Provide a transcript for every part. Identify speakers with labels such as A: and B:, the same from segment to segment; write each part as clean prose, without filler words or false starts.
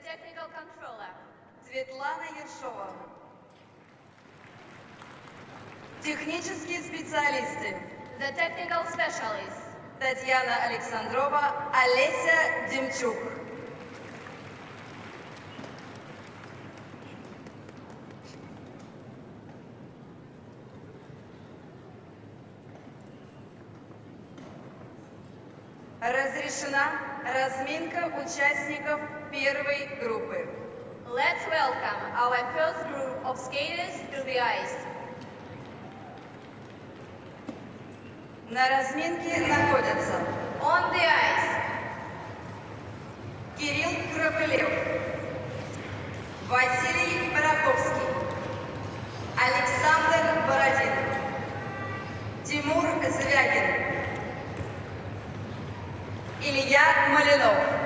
A: technical controller.
B: Светлана Ершова. Технические специалисты.
A: The technical specialists.
B: Татьяна Александрова, Олеся Демчук. Разрешена разминка участников первой группы.
A: Let's welcome our first group of skaters to the ice.
B: На разминке находятся
A: On the ice,
B: Кирилл Крапылев, Василий Бараковский, Александр Бородин, Тимур Звягин, Илья Малинов.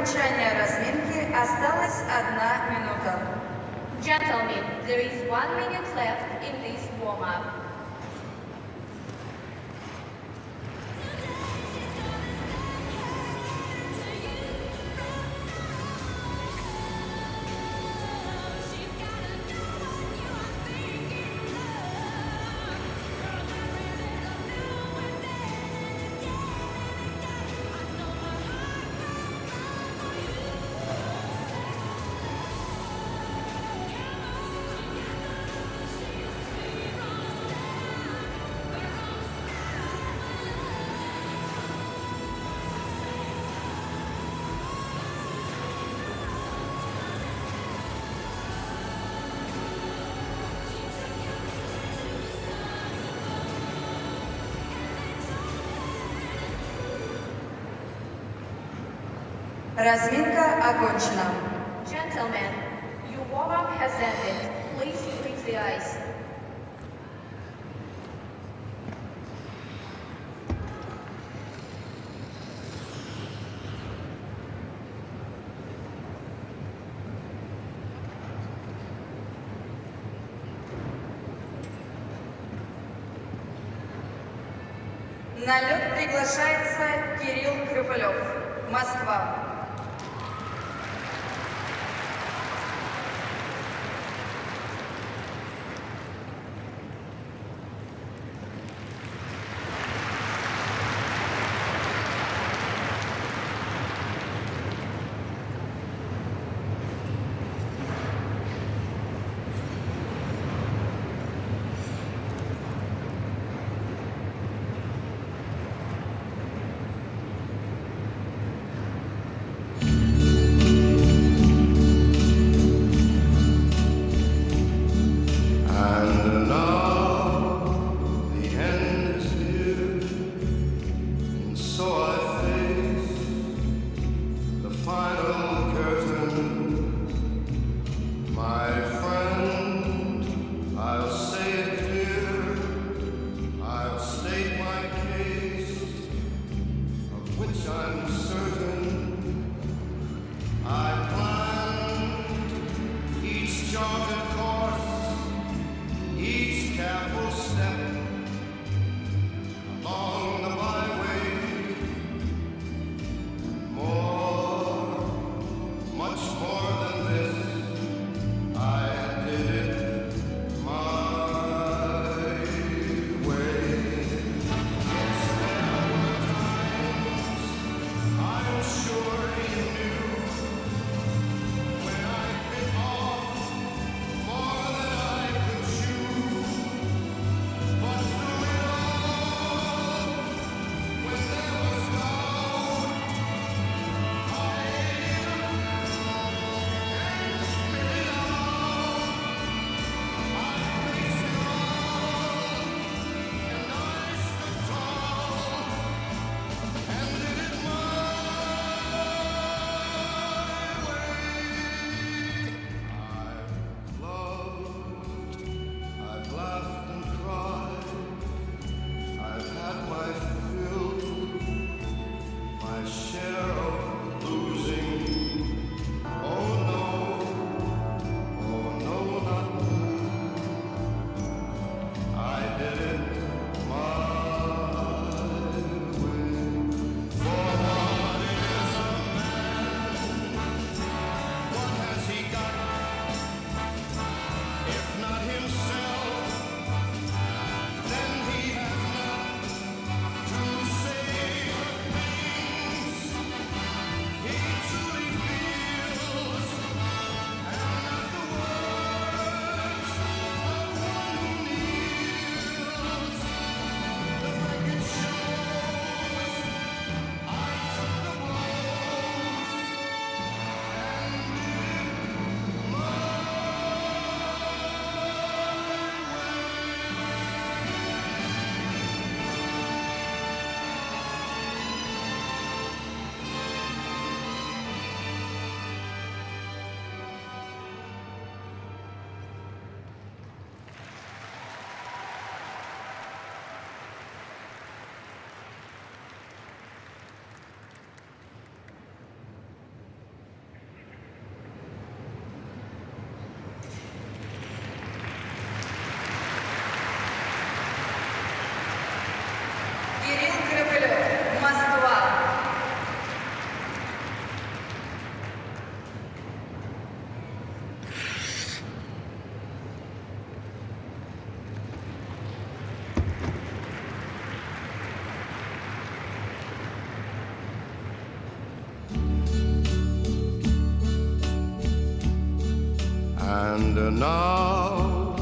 B: окончания разминки осталась 1 минута.
A: Gentlemen, there is 1 minute left in this warm-up.
B: Разминка окончена.
A: Gentlemen, your warm-up has ended. Please freeze the ice.
B: На лед приглашается Кирилл Крыпылев, Москва.
C: And now the end is near, and so I face the final curtain. My friend, I'll say it clear, I'll state my case, of which I'm certain. I planned each charted course, each careful step along the byway. More, much more than this, I did it my way. Yes, there were times I'm sure you knew when I bit off And now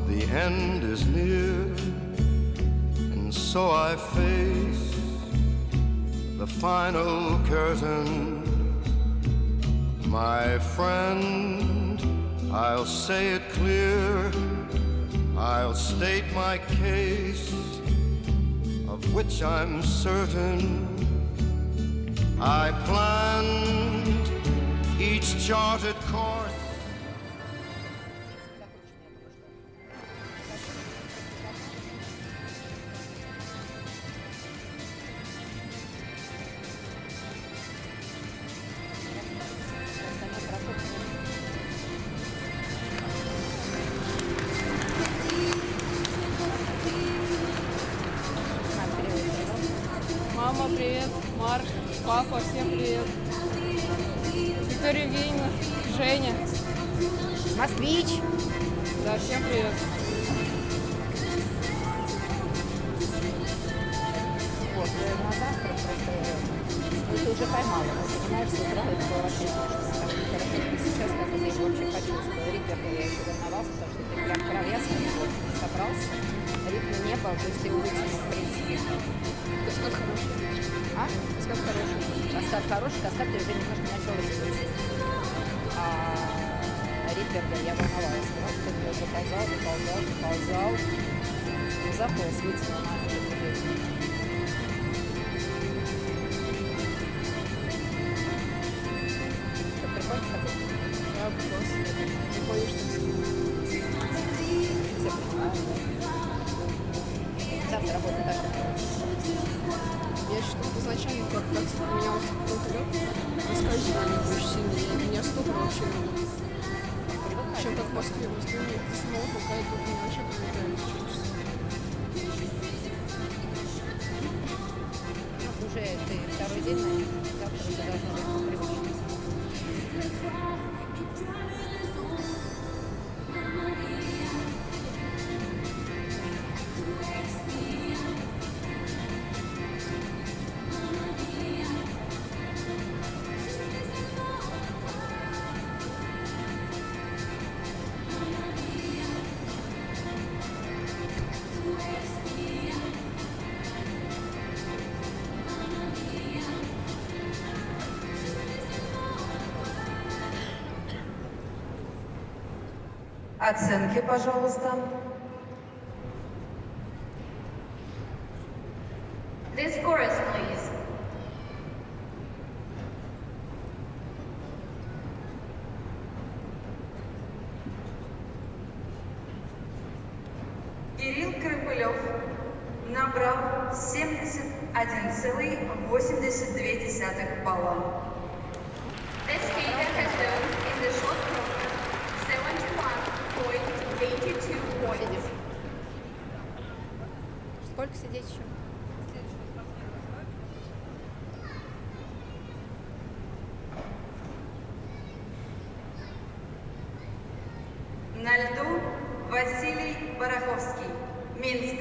C: the end is near, and so I face the final curtain. My friend, I'll say it clear, I'll state my case, of which I'm certain. I planned each charted course.
D: Мама, привет. Марк, папа, всем привет. Виктория Евгеньевна, Женя.
E: Москвич.
D: Да, всем привет.
E: Вот, на завтра просто... Ну, ты уже поймала, ты понимаешь, с утра это было вообще хорошо. Сейчас как бы я вообще почувствовала. Риппер, я еще волновался, потому что ты прям кровясно собрался. Ритма не было, то есть ты вытянул, в принципе.
D: Каскад хороший.
E: А?
D: Каскад хороший.
E: Каскад хороший, каскад ты уже немножко начал рисовать. А Риппер, да, я волновалась, потому что ты заползал. Заполз, вытянул на это.
D: Да, класс. Не боишься?
E: Все понимают, да? Завтра работа так.
D: Я что-то изначально как менялся какой-то лед, раскачивание очень сильно. Меня стопор вообще не чем как в Москве. В Москве мне самого пугает, тут меня вообще прилетает чувство.
E: Уже ты второй день, наверное, завтра уже должно быть привычно.
B: Оценки, пожалуйста.
A: This chorus, please.
B: Кирилл Крыпылев набрал 71,82 балла.
A: This skater has done in the short program 71.82 points.
E: Сколько сидеть еще?
B: На льду Василий Бараховский, Минск.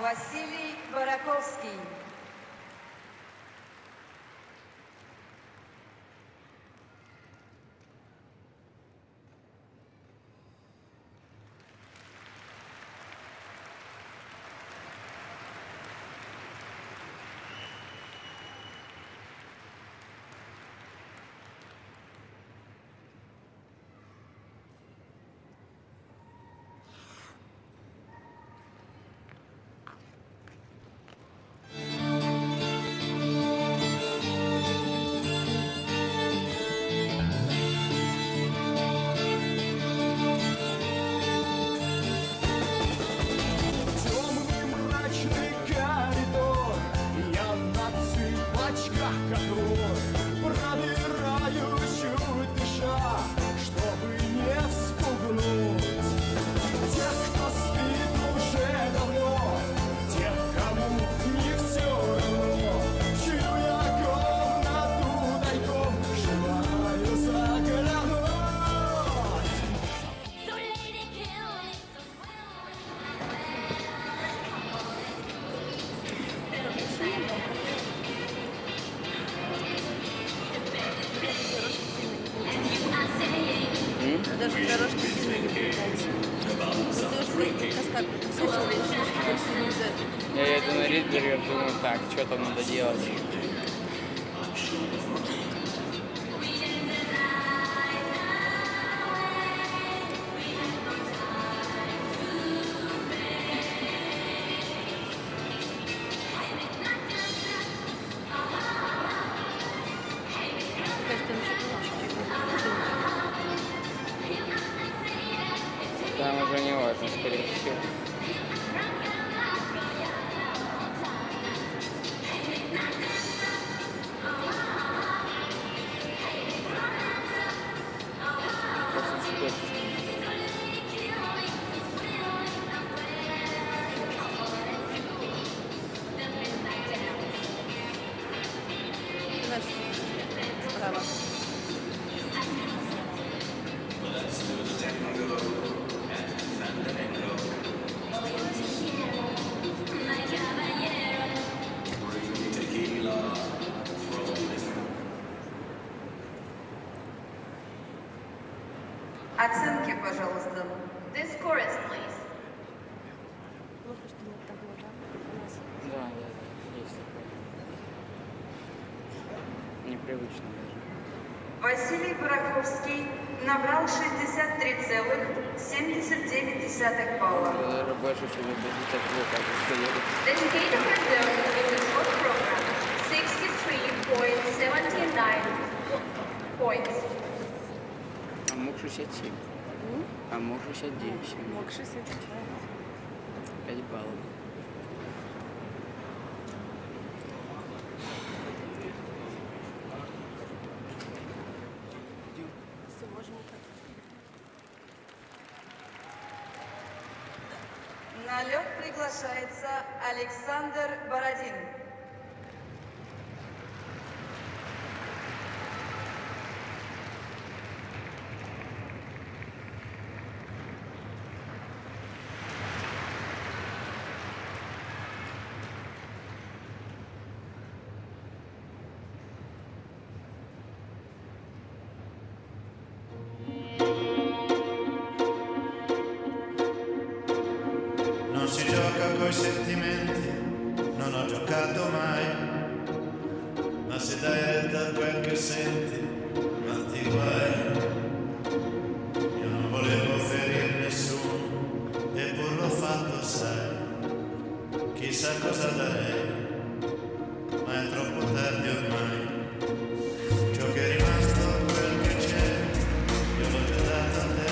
B: Василий Бараковский.
D: Даже дорожки сильно не попадаются. Ты уж как больше нельзя.
F: Я еду на Ридбергер, думаю, так, что там надо делать. Там уже не важно, скорее всего.
D: Право.
B: Оценки, пожалуйста.
A: This chorus, please.
F: Да, есть такое. Непривычно даже.
B: Василий Бараковский набрал 63,79 балла.
F: Это даже больше, чем я так как что я
A: The skater reserve in the short program, 63.79 points.
F: А мог 67. А мог 69.
D: Мог 60.
F: 5 баллов.
D: Все, можем так.
B: На лед приглашается Александр Бородин.
G: Non si gioca coi sentimenti, non ho giocato mai, ma se dai retta a quel che senti, quanti guai. Io non volevo ferire nessuno, eppur l'ho fatto, sai, chissà cosa darei, ma è troppo tardi ormai. Ciò che è rimasto, quel che c'è, io l'ho già dato a te,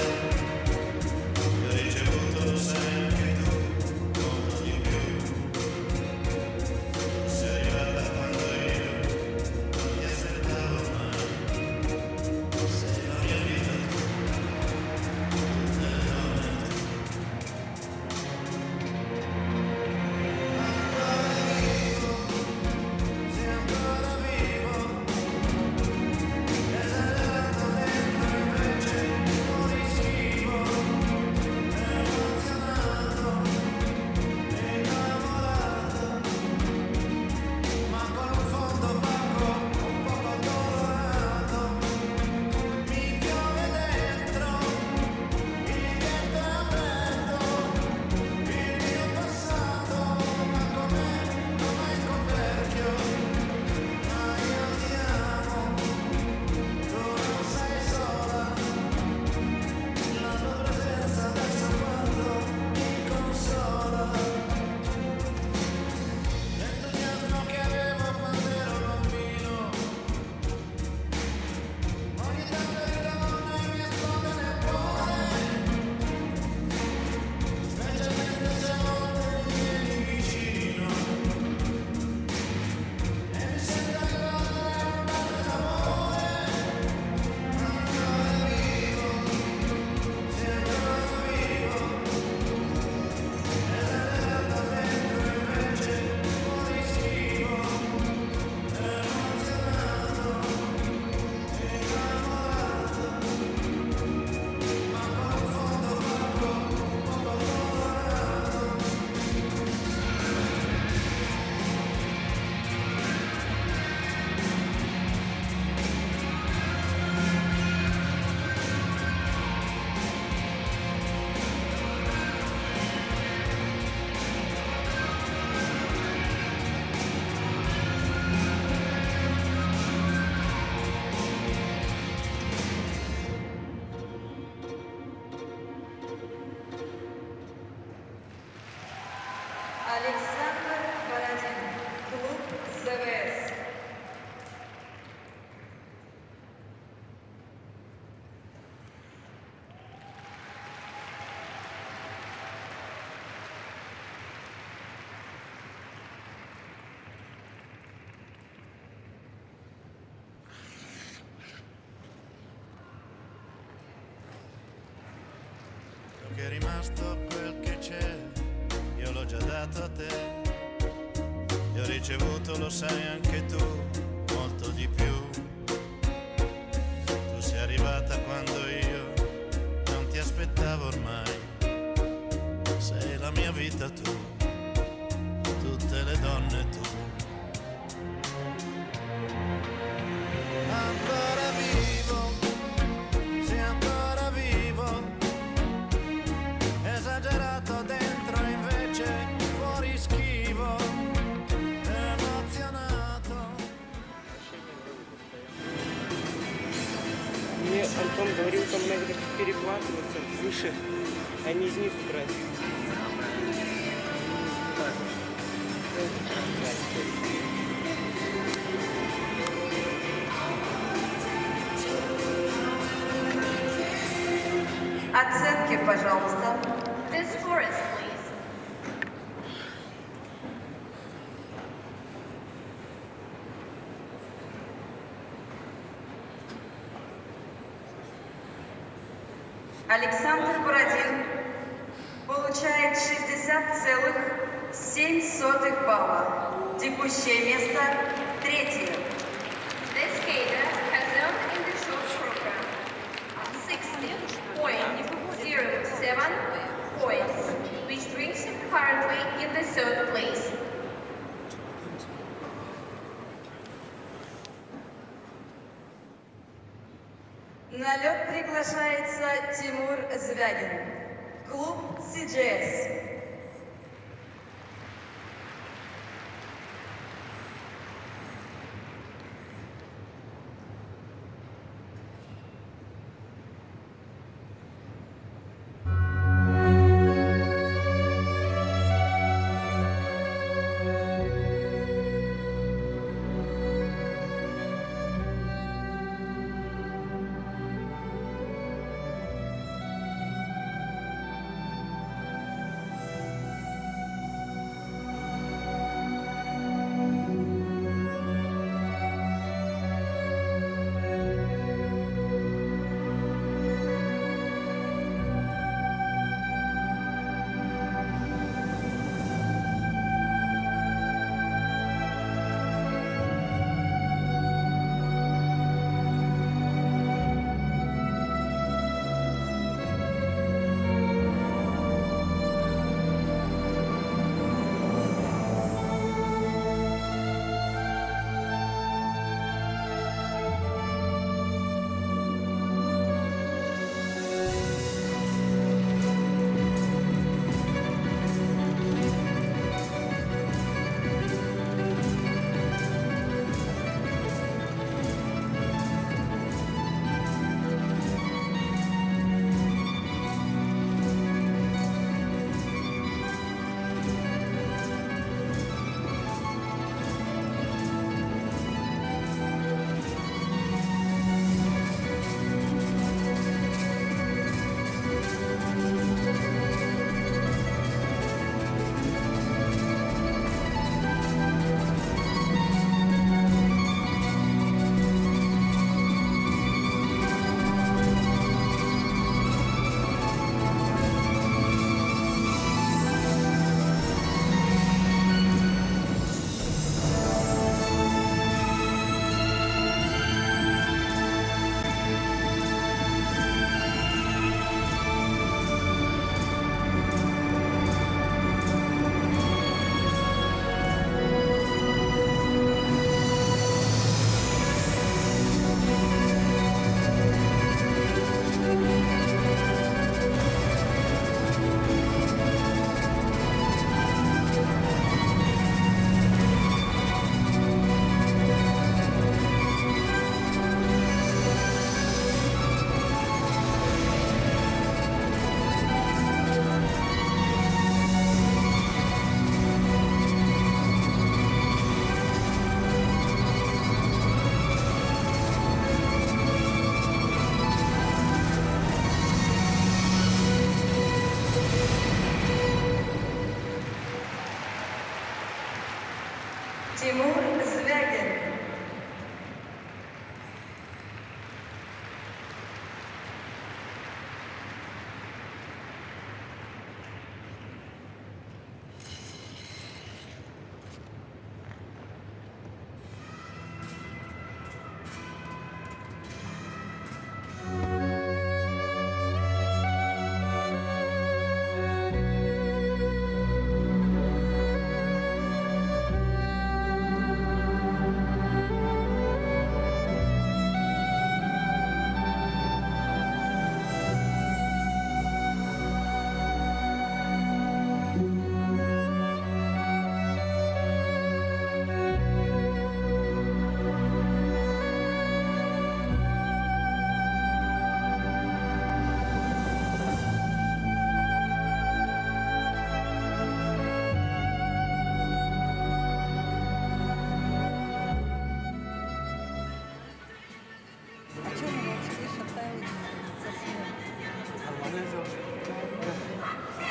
B: Александр Бородин, клуб ЗВС.
G: Che è rimasto quel che c'è, io l'ho già dato a te. E ho ricevuto, lo sai anche tu, molto di più. Tu sei arrivata quando io non ti aspettavo ormai. Sei la mia vita tu, tutte le donne tu. Ancora vivo, sì ancora vivo, esagerato dentro invece fuori schivo, emozionato.
H: Мне Антон говорил, там надо перекладываться выше, а не снизу брать.
B: Оценки, пожалуйста.
A: This forest, please.
B: Александр Бородин получает 60,7 балла. Текущее место третье.
A: This skater has earned in the short program 60.07 points, which brings him currently in the third place.
B: На лед приглашается Тимур Звягин. Клуб CGS.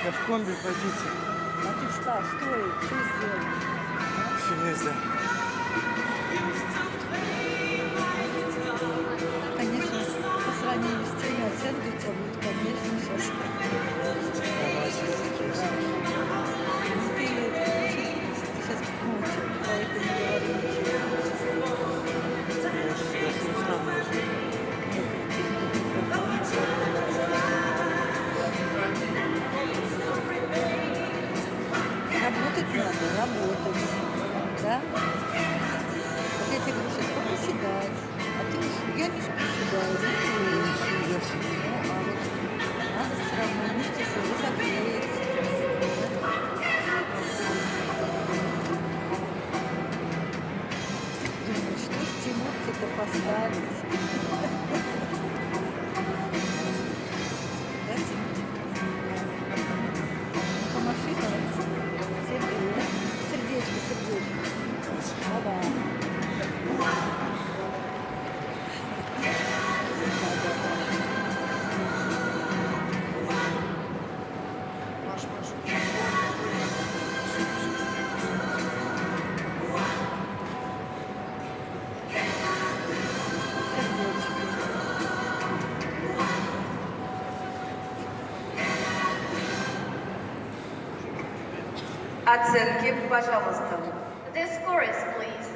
H: Я в комби позиции.
E: А ты встал, стой, что сделал?
H: Фигня сделал.
E: Конечно, по сравнению с теми оценки, то будет, конечно, сейчас. Ты сейчас молча, поэтому не говори ничего.
H: Я с ним сравниваю.
E: Работать надо, работать. Да? Вот я тебе говорю, сейчас поприседать. А ты уж, я не приседаю, я сижу. А вот надо все равно вместе себе согреть. Думаю, что ж Тимурке-то поставить? Да, Тимурчик? Помаши, давай. Всем привет. Сердечко, сердечко. Да-да.
B: Оценки, пожалуйста.
A: The scores, please.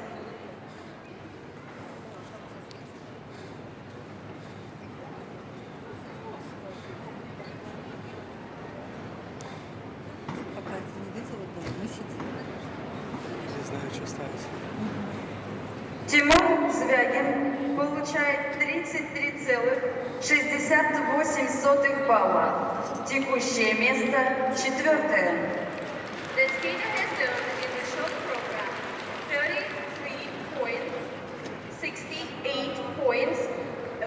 E: Пока ты не видела, да, мы сидим.
H: Не знаю, что ставить.
B: Тимур Звягин получает 33,68 балла. Текущее место четвертое.
A: The skater has done in the short program 33.68 points,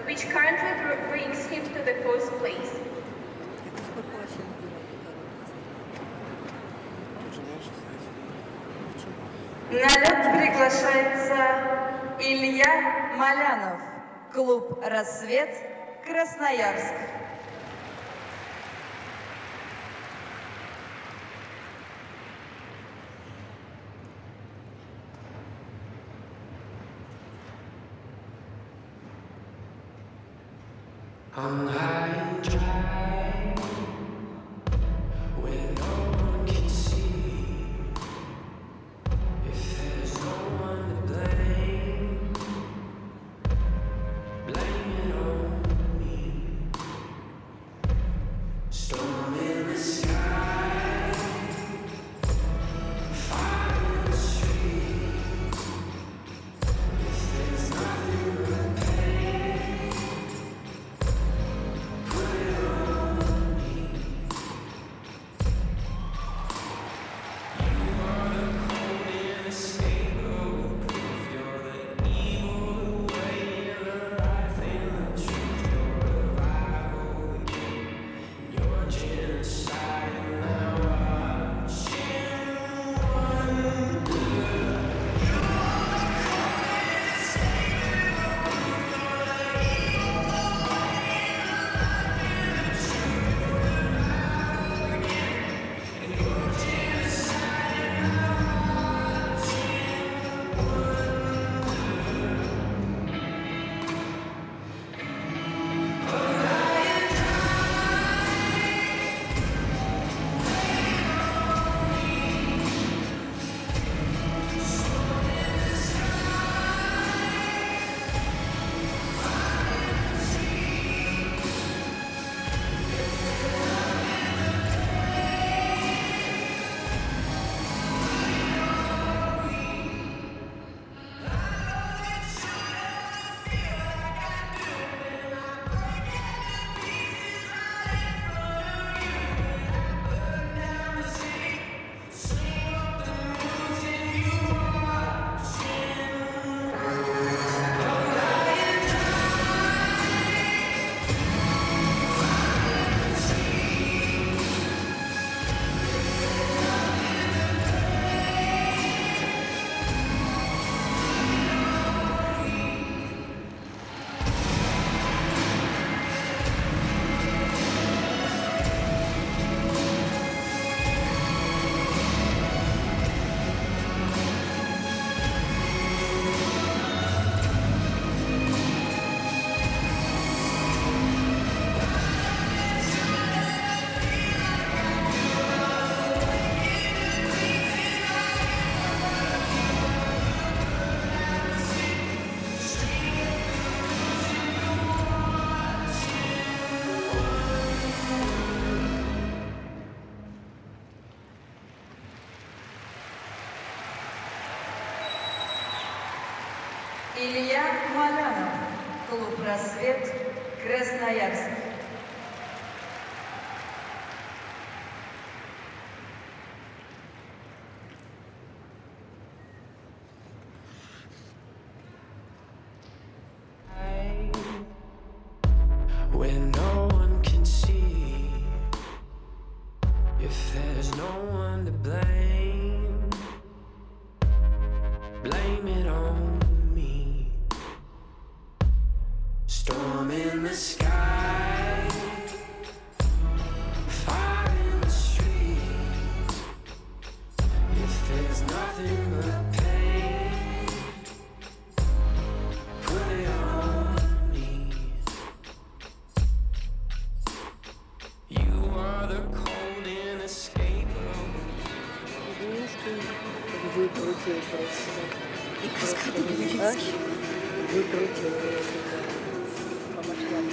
A: which currently brings him to the first place.
E: Это сколько вообще набирал?
H: Уже дальше ставить.
B: На лед приглашается Илья Малянов. Клуб «Рассвет», Красноярск.
I: I'm high and dry, where no one can see. If there's no one to blame, blame it on me. Storm in the sky, fire in the street. If there's nothing but pain, put it on
B: Малянов, клуб «Рассвет», Красноярск.
I: Where no one can see, if there's no one to blame, blame it on me. Storm in the sky, fire in the streets, if there's nothing but pain, put it on me. You are the cold inescapable.
E: Выкрутил просто. И каскад Левинский. Выкрутил. По масштабу.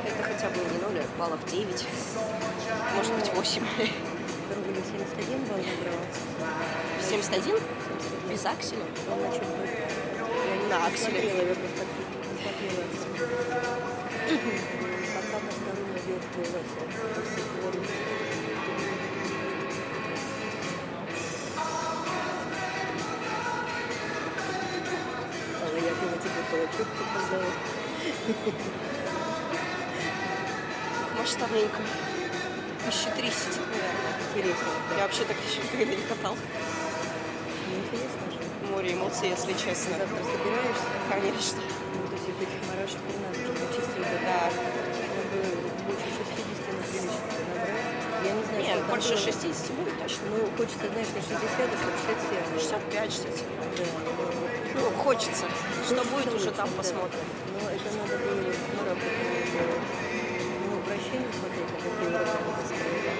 D: Это хотя бы не 0, а баллов 9. Может быть 8.
E: Дорога 71 балл набрала.
D: 71? Без акселя?
E: Он чуть бы. Я
D: На
E: не
D: акселе.
E: смотрела, я просто посмотрела. Пока на вторую идет я думаю, тебе кулачок показала.
D: Масштабненько. 1030, наверное.
E: Интересно.
D: Я вообще так еще никогда не катал.
E: Интересно же.
D: Море эмоций, если честно.
E: Завтра собираешься?
D: Конечно.
E: Вот этих морашек не надо, чтобы почистить.
D: Да.
E: Надо больше 60 на приличник набрать. Я не знаю,
D: Нет,
E: что там
D: больше
E: было.
D: 60 будет точно.
E: Ну, хочется, знаешь, не 60, а 67.
D: 65, 67.
E: Да.
D: Ну, хочется. Что будет, уже там
E: да.
D: посмотрим.
E: Но это надо было ну, вращение смотреть, а какие уровни построили.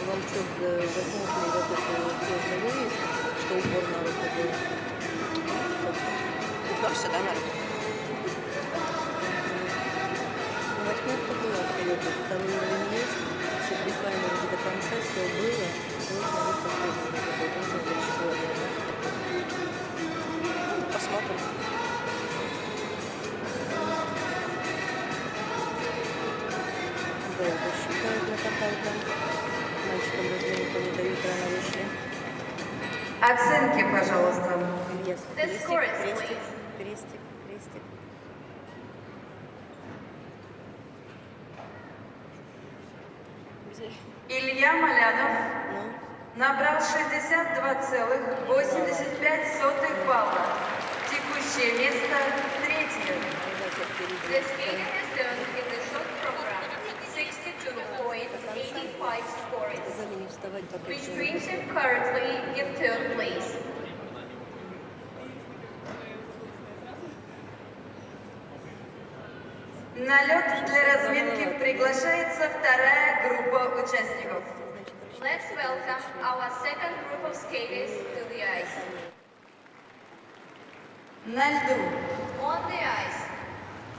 E: Вам что, возьмут ли вот это сложный выезд, что упор на вот такой?
D: Уперся, да, наверное?
E: Восьмерка была абсолютно. Второй уровень есть. Все прихвали вроде до конца, все было. Нужно вот последний какой-то, уже для четвертого.
D: Посмотрим.
E: Да, это считают на каталках. Мальчикам размерникам не дают, рано вышли.
B: Оценки, пожалуйста.
E: Yes.
A: The scores,
E: Крестик,
A: please.
E: крестик, крестик.
D: Где?
B: Илья Малянов
E: Ну,
B: набрал 62,85 балла. Текущее место третье.
E: давайте впереди.
A: The skater has done in the short program 62.85 scores,
E: Сказали не вставать, пока
A: which
E: еще не
A: brings
E: вышли.
A: him currently in third place.
B: На лед для разминки приглашается вторая группа участников.
A: Let's welcome our second group of skaters to the ice.
B: На льду
A: On the ice,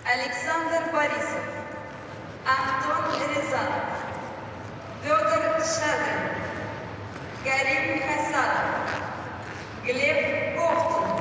B: Александр Борисов, Антон Рязанов, Федор Шадрин, Карим Хасанов, Глеб Ковтун.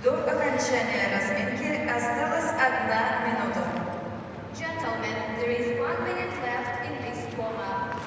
B: До окончания разминки осталась 1 минута.
A: Gentlemen, there is 1 minute left in this format.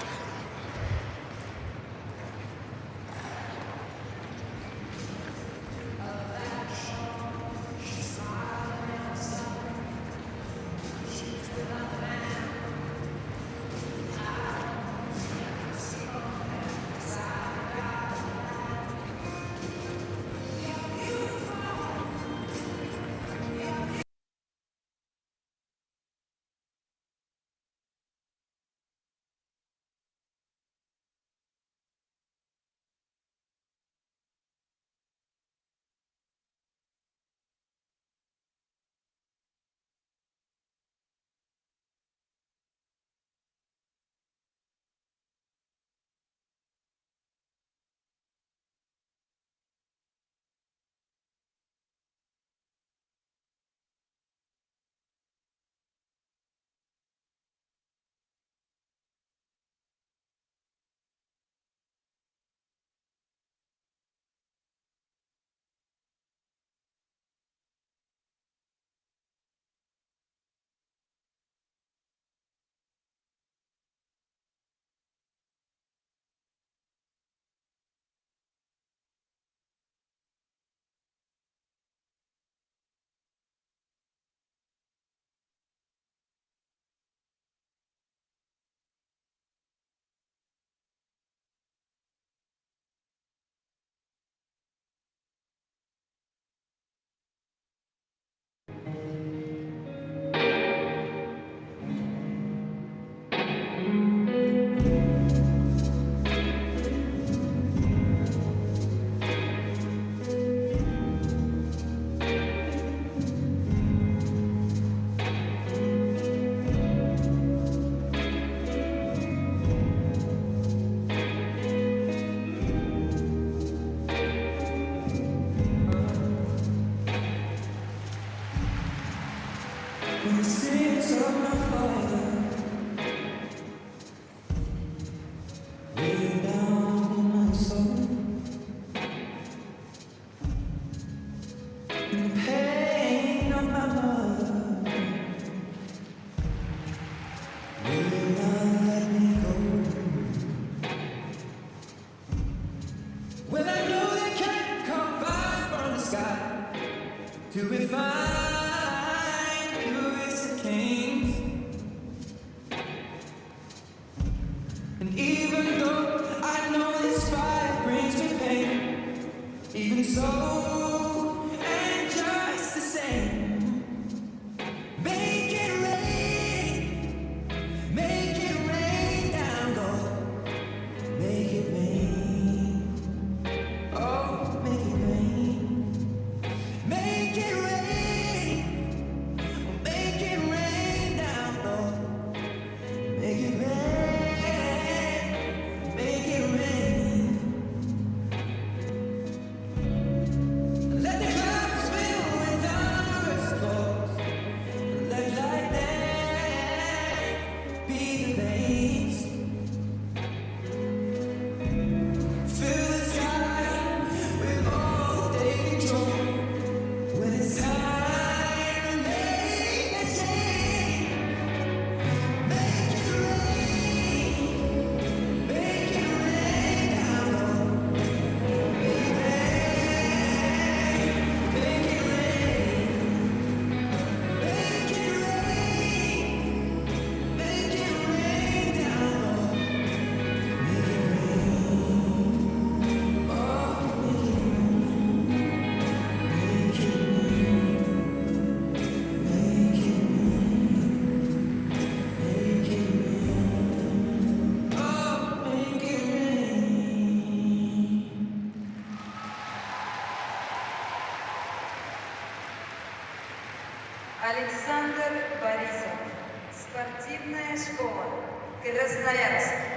B: Александр Борисов. Спортивная школа. Красноярск.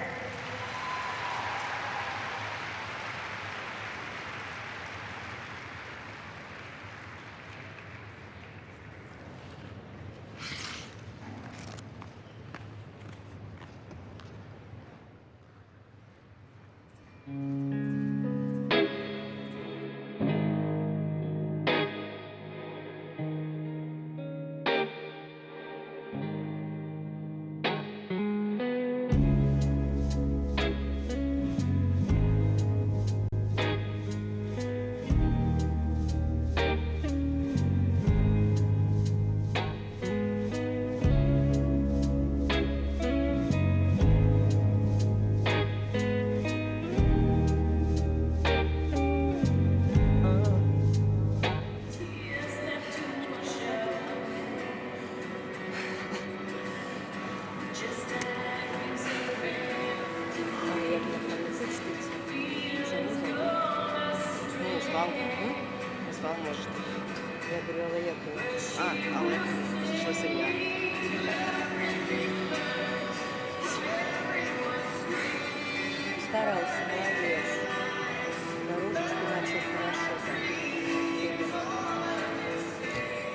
H: можете?
E: Я говорю, але якою?
H: Але що сім'я?
E: Старался, молодец. Дорожечку начал хорошо.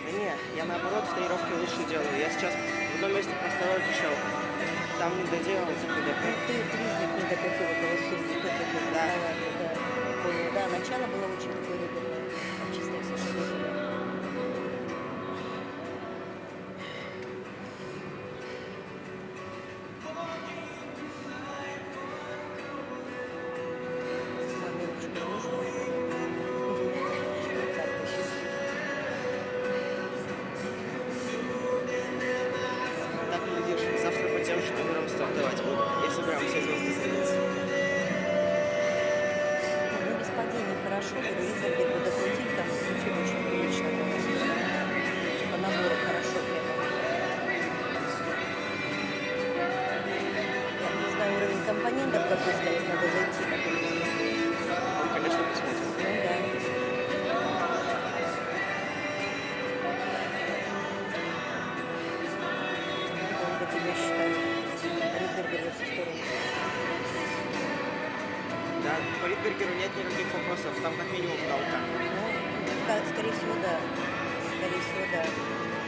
H: Да нет, я наоборот в тренировке лучше делаю. Я сейчас в одном месте простой пришел. Там не доделал, типа,
E: Ты признак не докатил этого сумки, как это да. Понял, да, начало было очень такое реберное, чисто все реберное.
H: так глядишь, завтра по тем же номерам стартовать буду, если прям все звезды садятся.
E: Ну, без падения хорошо, говорю, если где-то докрутить, там очень прилично. По набору хорошо прямо. Я не знаю, уровень компонентов, допустим, надо зайти.
H: Он, конечно, посмотрим.
E: Ну да. Долго тебя считаю. Ридбергер во всю сторону.
H: Да, по Ридбергеру нет никаких вопросов, там как минимум толка.
E: Ну, скорее всего, да. Скорее всего, да.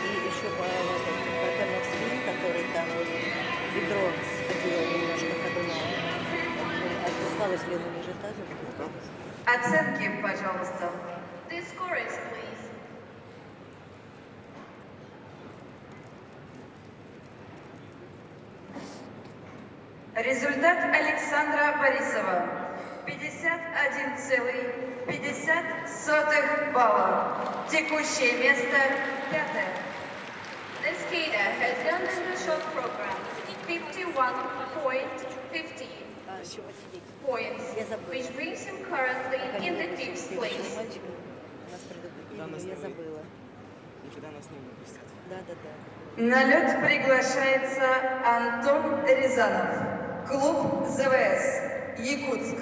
E: И еще по Кэмел Свин, который там вот бедро ходило немножко ходуном. Отпускалось лену ниже таза.
B: Оценки, пожалуйста.
A: The scores, please.
B: Результат Александра Борисова. 51,50 балла. Текущее место пятое.
A: The skater has done the short program 51.50 points,
E: Я забыла.
A: which brings him currently in the fifth place.
E: Мальчик у нас предыдущий, я забыла.
H: Никогда нас не выпустят.
E: Да.
B: На лед приглашается Антон Рязанов. Клуб ЗВС. Якутск.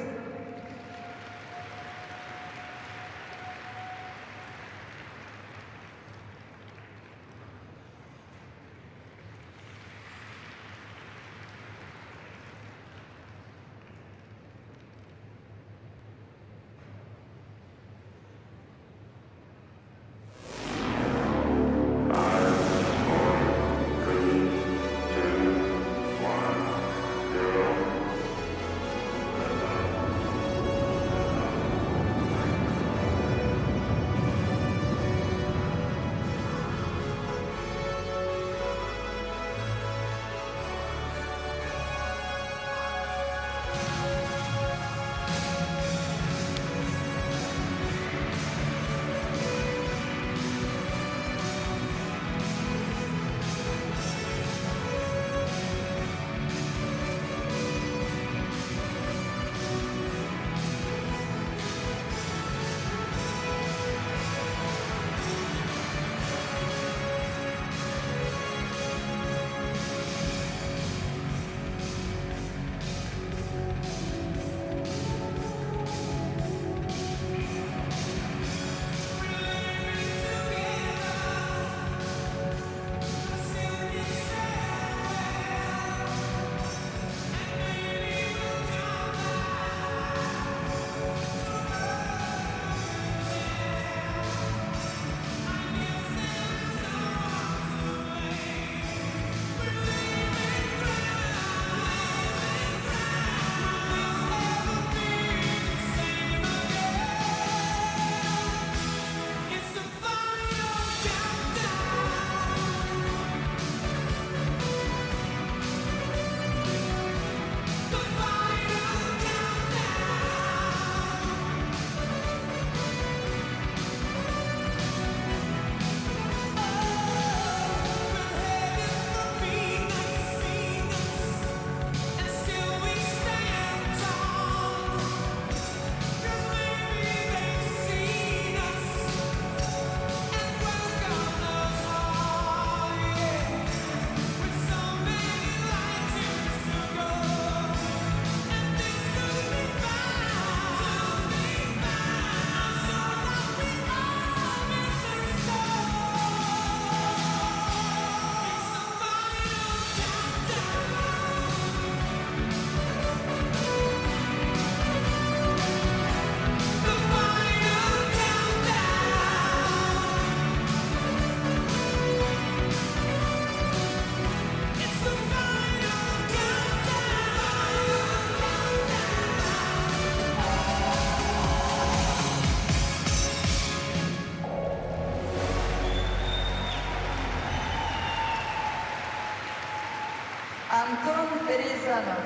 B: Антон Рязанов,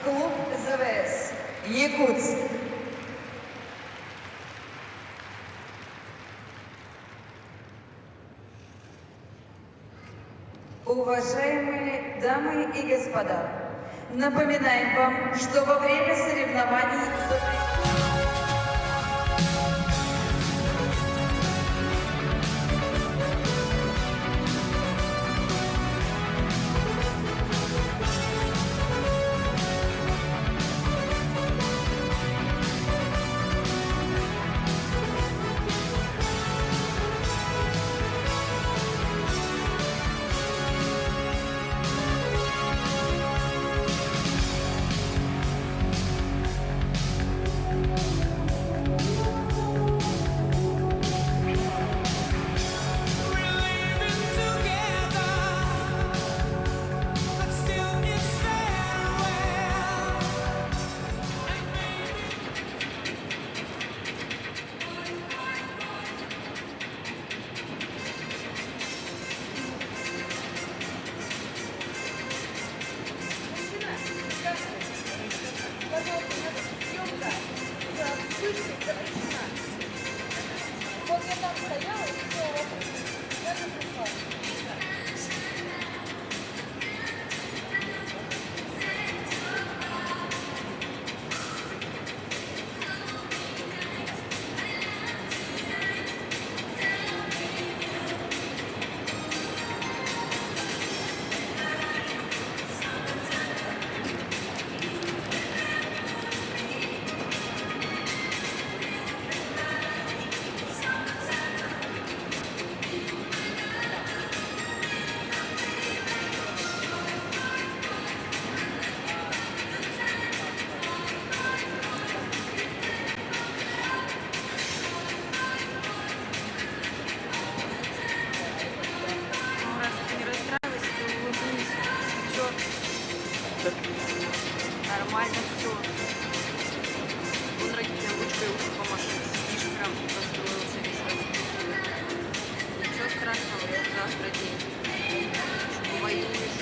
B: клуб ЗВС, Якутск. Уважаемые дамы и господа, напоминаем вам, что во время соревнований
J: нормально все. Он родителям ручкой уже помашет, сидишь прям расстроился весь раз. Ничего страшного, завтра день. Что воюешь.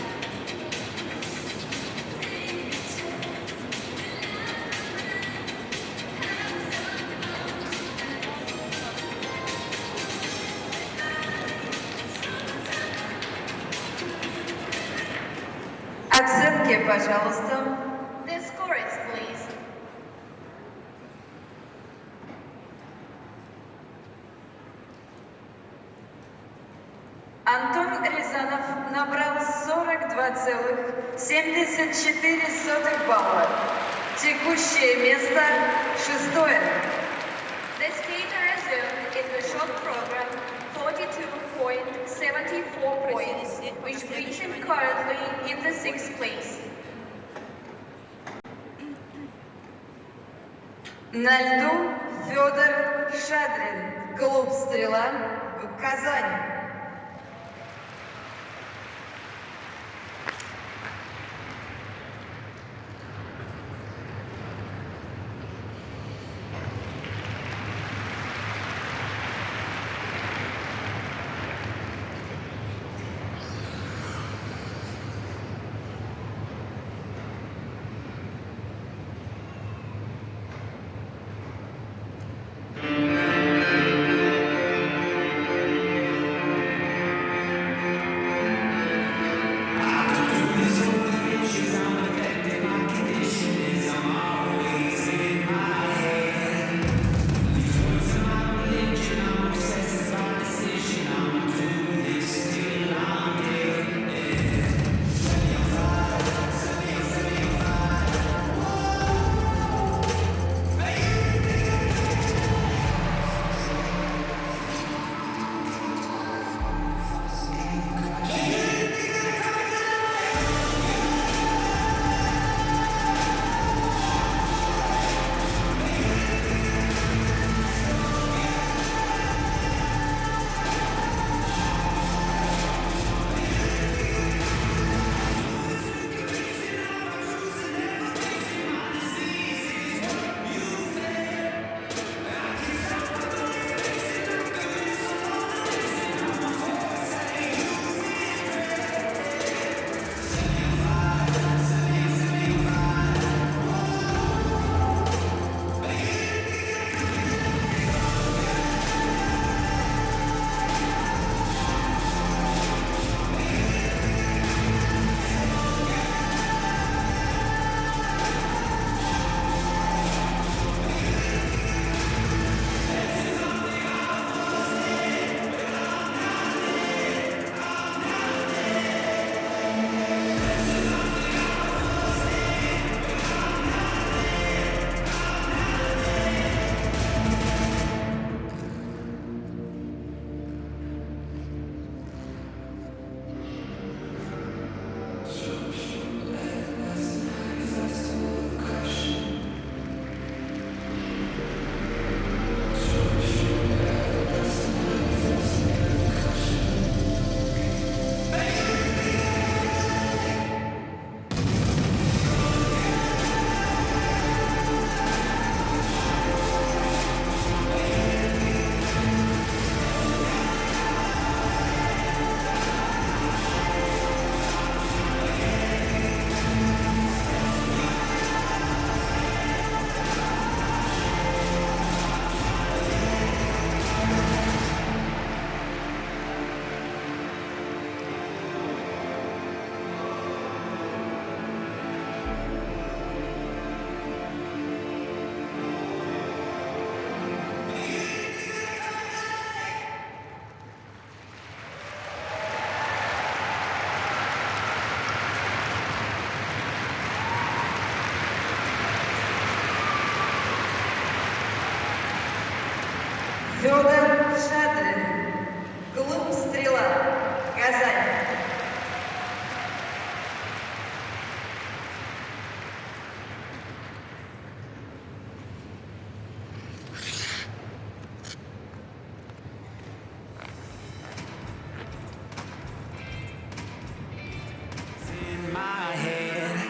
B: Оценки, пожалуйста.
A: The scores, please.
B: Антон Рязанов набрал 42,74 балла. Текущее место шестое.
A: The skater resumed in the short program 42.74 points, which puts him currently in the 6th place.
B: На льду Федор Шадрин, клуб «Стрела», Казань. Шадрин, клуб «Стрела», Казань.
I: In my head,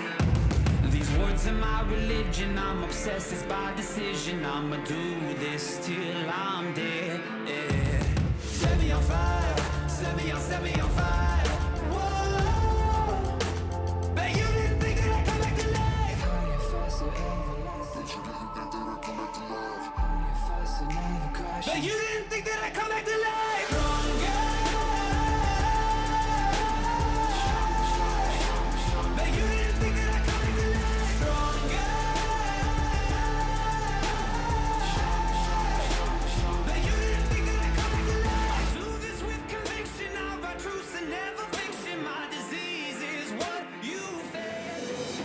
I: these words are my religion. I'm obsessed, it's by decision. I'ma do this till I'm dead. Yeah. Set me on fire, set me on fire. Whoa, but you didn't think that I'd come back to life. But you didn't think that I'd come back to life. Stronger. But you didn't think that I'd come back to life. Stronger. But you didn't think that I'd come back to life. I do this with conviction. I write truths and never fiction. My disease is what you face.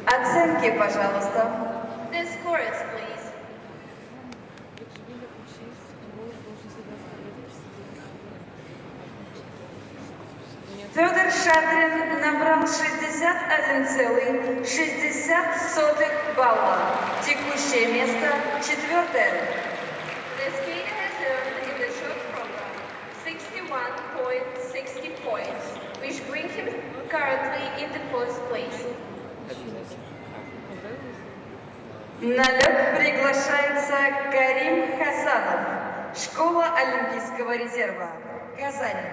B: Оценки, пожалуйста.
A: The scores, please.
B: Федор Шадрин набрал 61,60 балла. Текущее место четвертое.
A: The skater has earned in the short program 61.60 points, which brings him currently in the first place.
B: На лед приглашается Карим Хасанов. Школа Олимпийского резерва. Казань.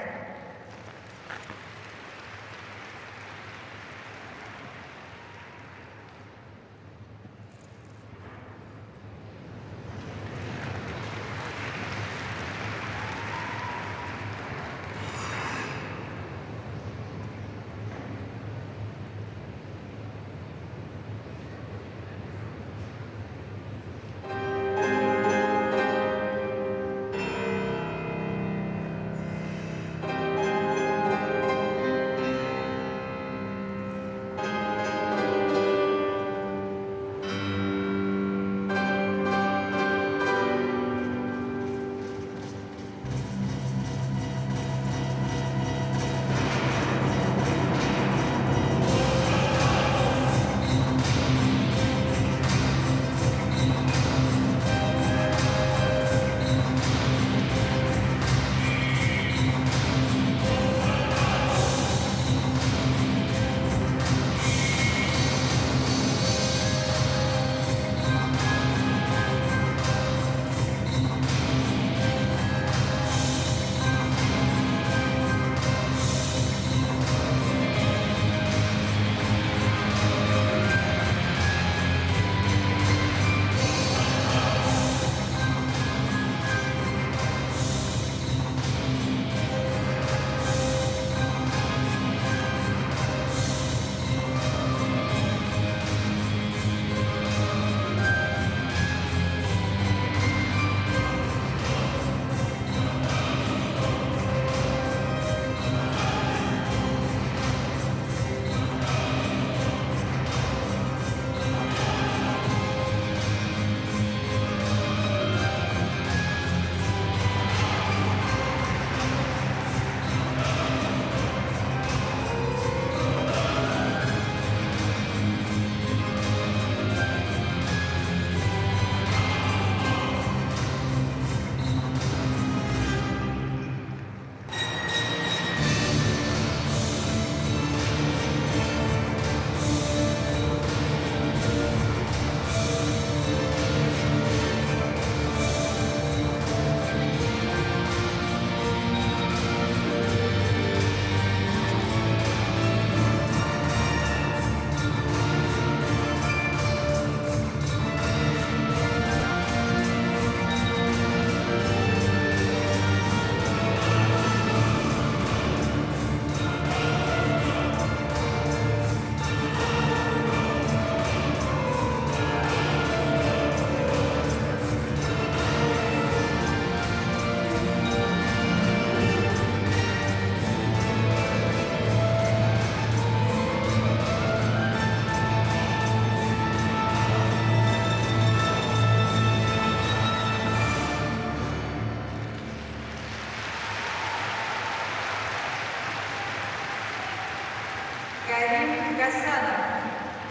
B: Хасанов,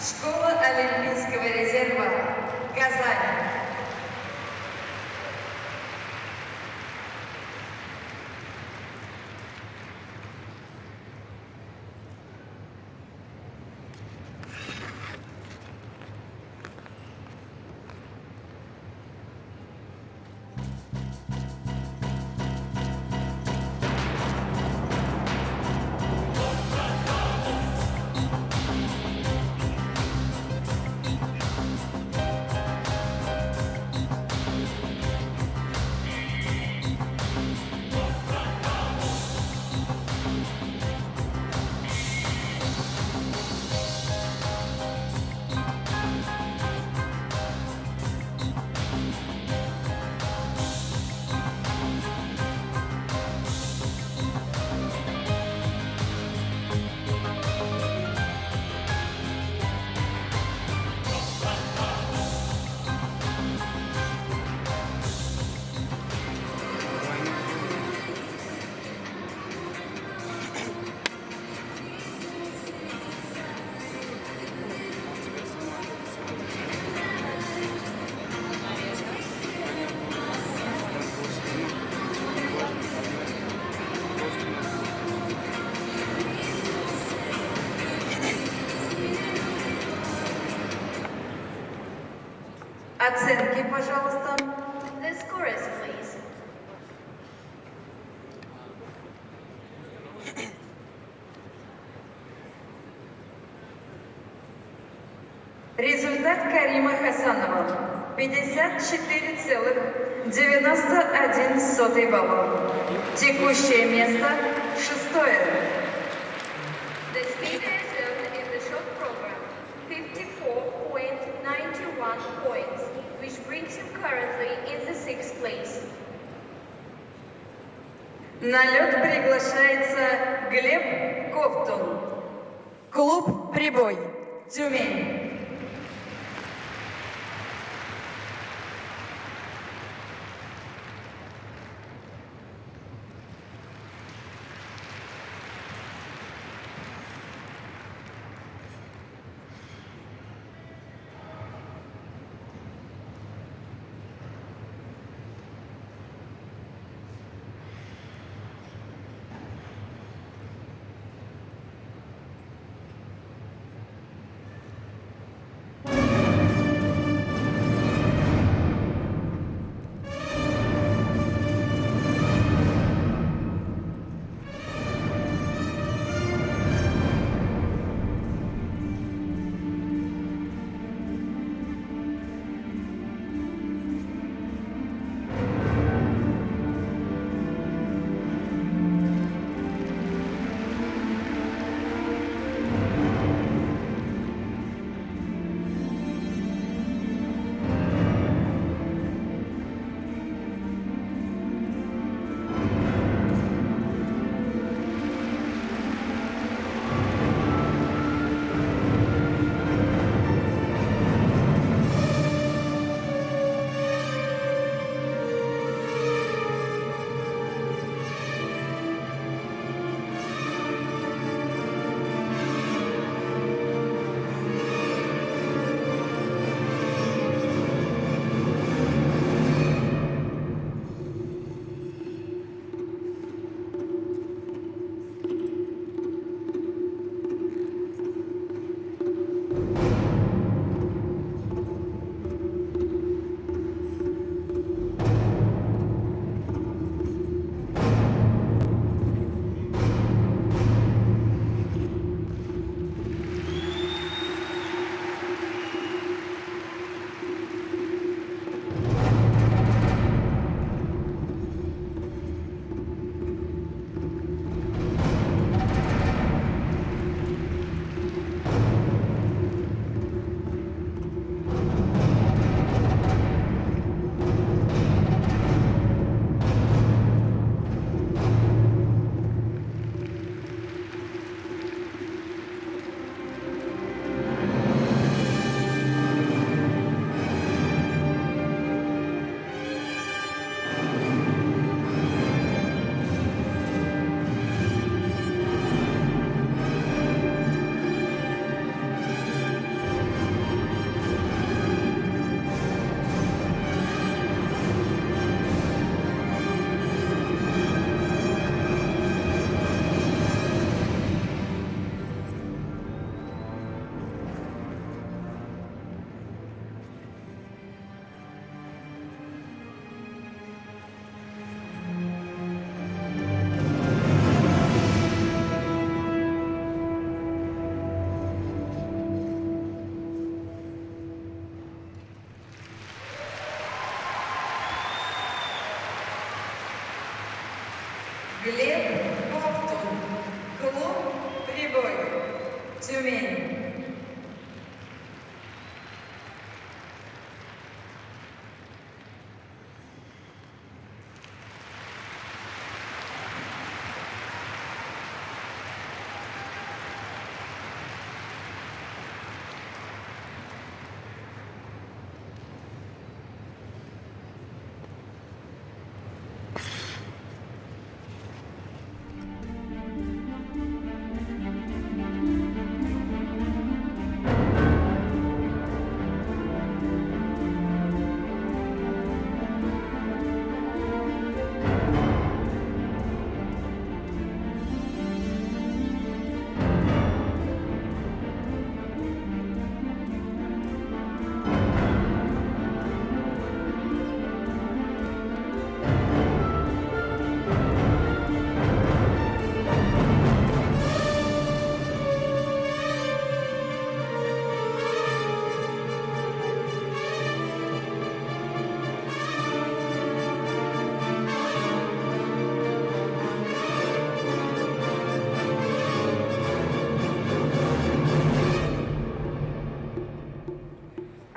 B: школа Олимпийского резерва, Казань. Оценки, пожалуйста.
A: The scorers, please.
B: Результат Карима Хасанова 54,91 баллов. Текущее место шестое.
A: The speed result in the short program, 54.91 points, which brings him currently in the 6th place.
B: На лед приглашается Глеб Ковтун. Клуб «Прибой», Тюмень. Глеб Ковтун, клуб «Прибой», Тюмень.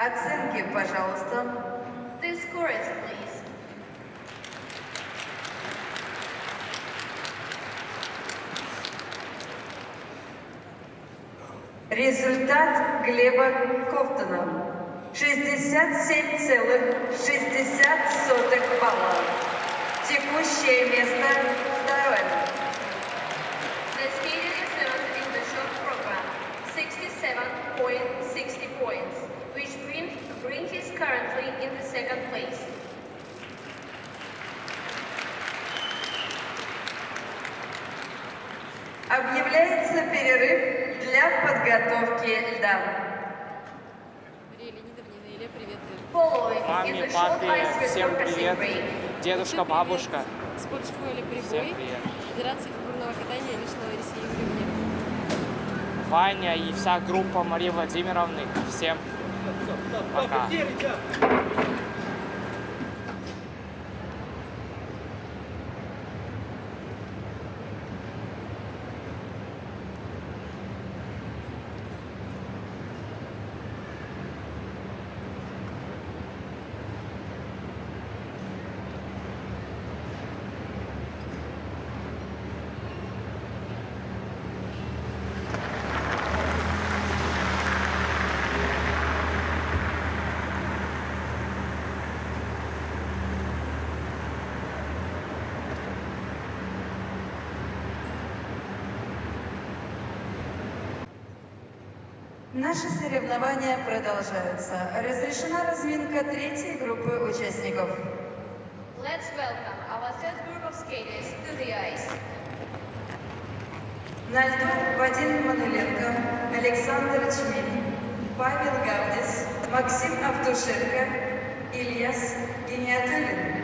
B: Оценки, пожалуйста.
A: The scores, please.
B: Результат Глеба Ковтуна. 67,60 балла. Текущее место второе.
A: The skater is third in the short program, 67.60 points, which brings his currently in the second place.
B: Объявляется перерыв для подготовки льда.
D: Мария Леонидовна, Илья, привет.
A: Following is
F: Маме,
A: the short
F: папе,
A: ice
F: всем
A: resurfacing
F: привет.
A: break.
F: Дедушка, бабушка.
D: Спортшколе
F: Всем
D: «Прибой»,
F: привет.
D: Федерации фигурного катания личного России в Кремле.
F: Ваня и вся группа Марии Владимировны. Всем пока.
B: Наши соревнования продолжаются. Разрешена разминка третьей группы участников.
A: Let's welcome our third group of skaters to the ice.
B: На льду Вадим Мануленко, Александр Чмель, Павел Гавдис, Максим Автушенко, Ильяс Гениатуллин.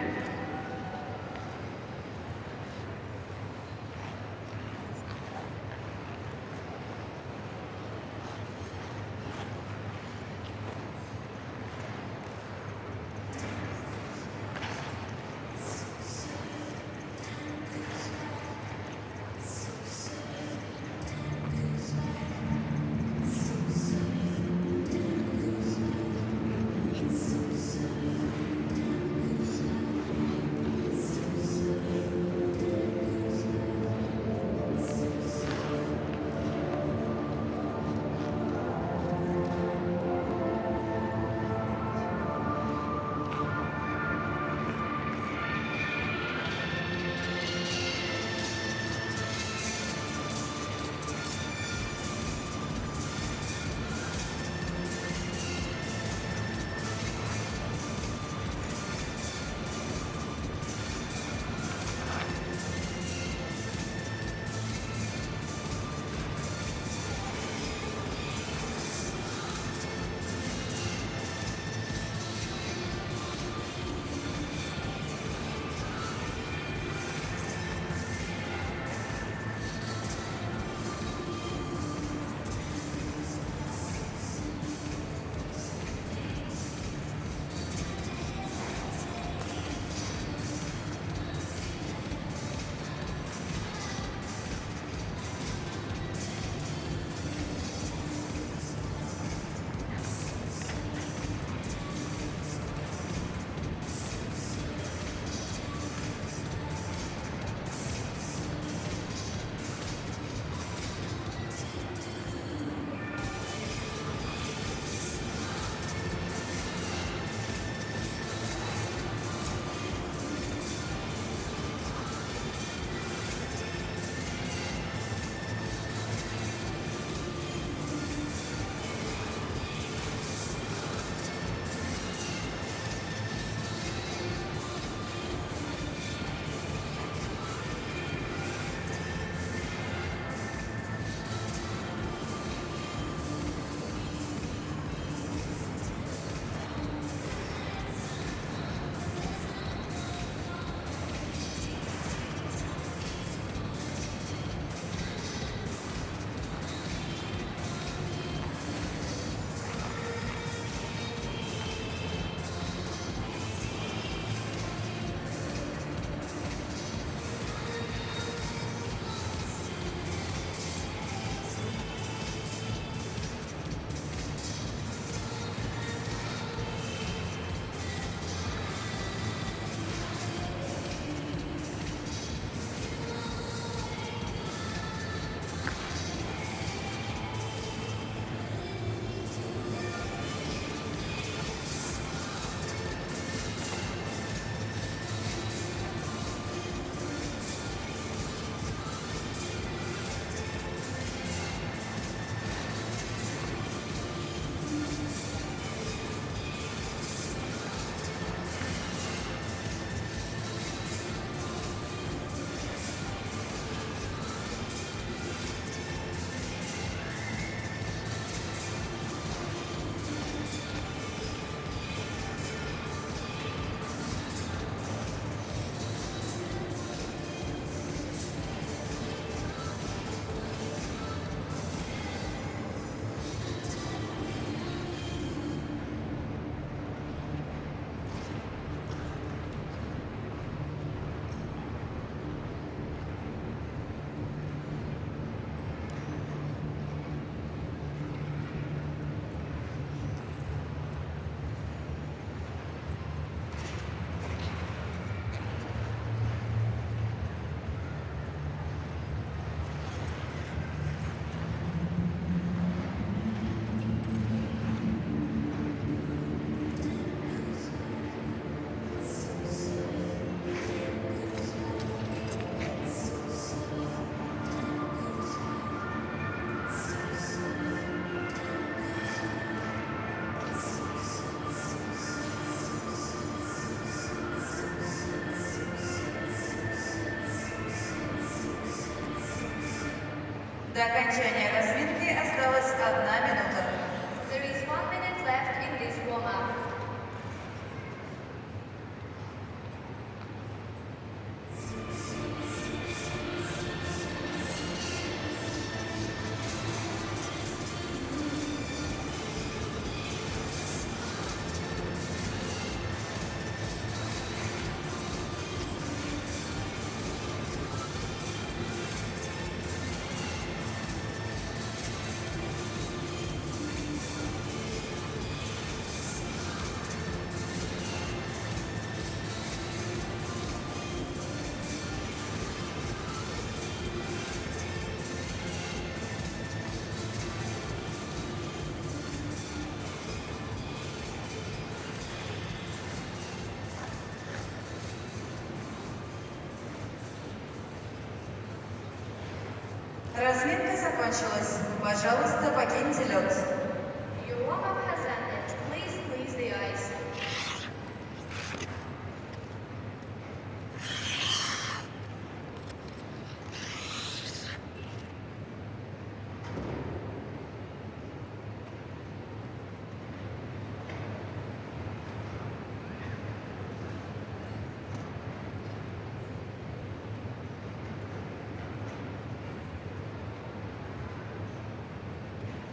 B: До окончания разминки осталась 1 минута.
A: There is 1 minute left in this warm-up.
B: Разминка закончилась. Пожалуйста, покиньте лед.
A: Your warm-up has ended. Please the ice.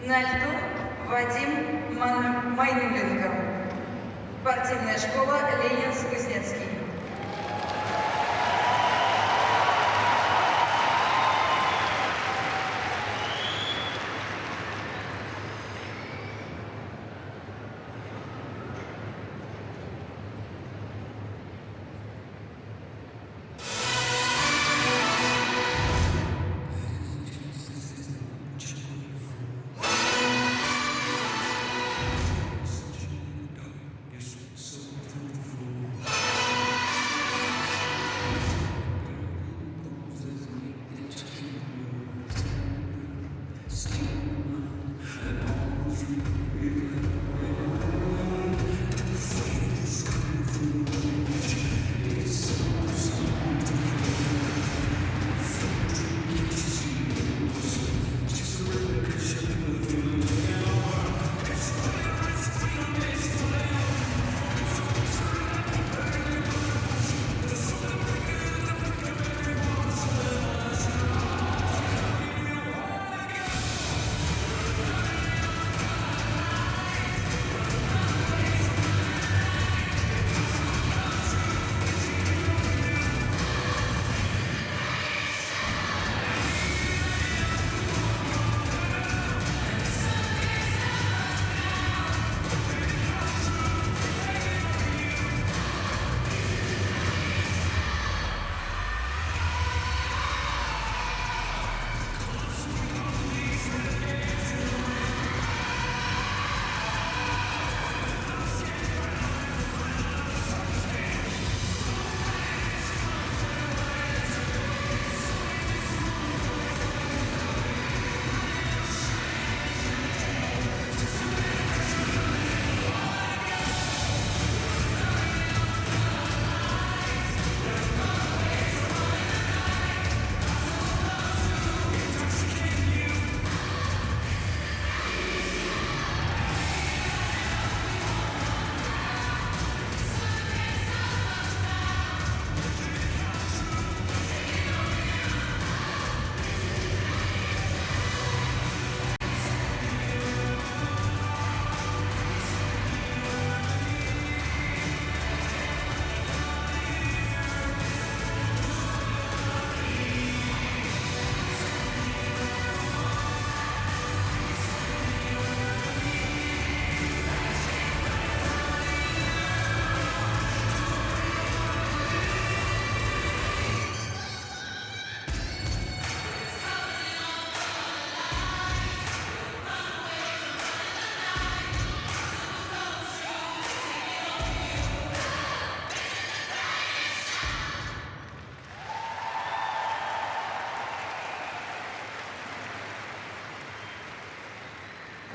B: На льду Вадим Майнуленко. Спортивная школа Ленинск-Кузнецкий.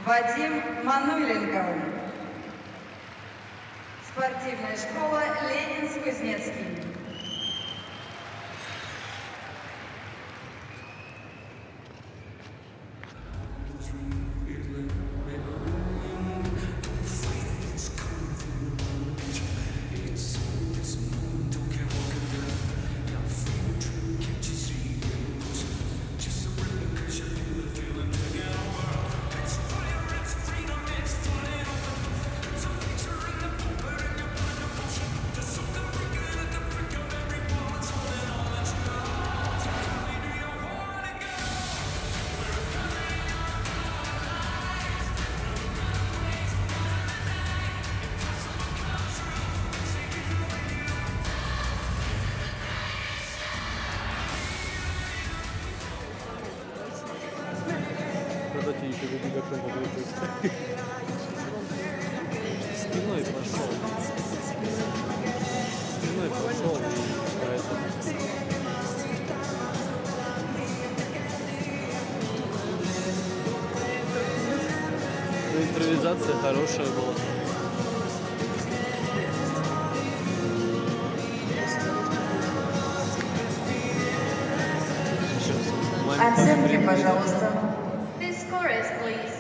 B: Вадим Мануленко. Спортивная школа Ленинск-Кузнецкий.
K: сказать, и еще вроде как там подвигать. Спиной пошел. Спиной пошел, и поэтому... Ну, импровизация хорошая была.
B: Оценки, пожалуйста.
A: The scorers, please.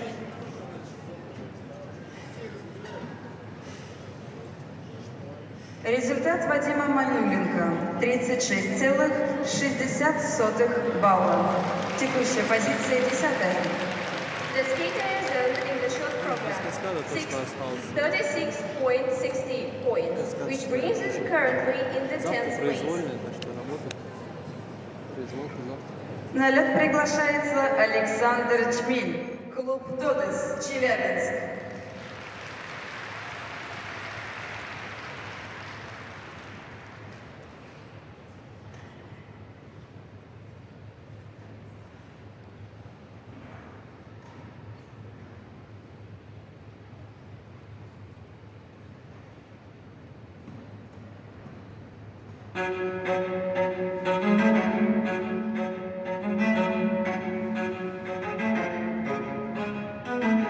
B: Результат Вадима Манюленко 36,60 балла. Текущая позиция 10-я.
A: The skater is in the short program. 36.60 points, which brings us currently in the 10th place.
K: Произвольная, так что работает. Произволка завтра.
B: На лед приглашается Александр Чмиль, клуб «Тодес», Челябинск.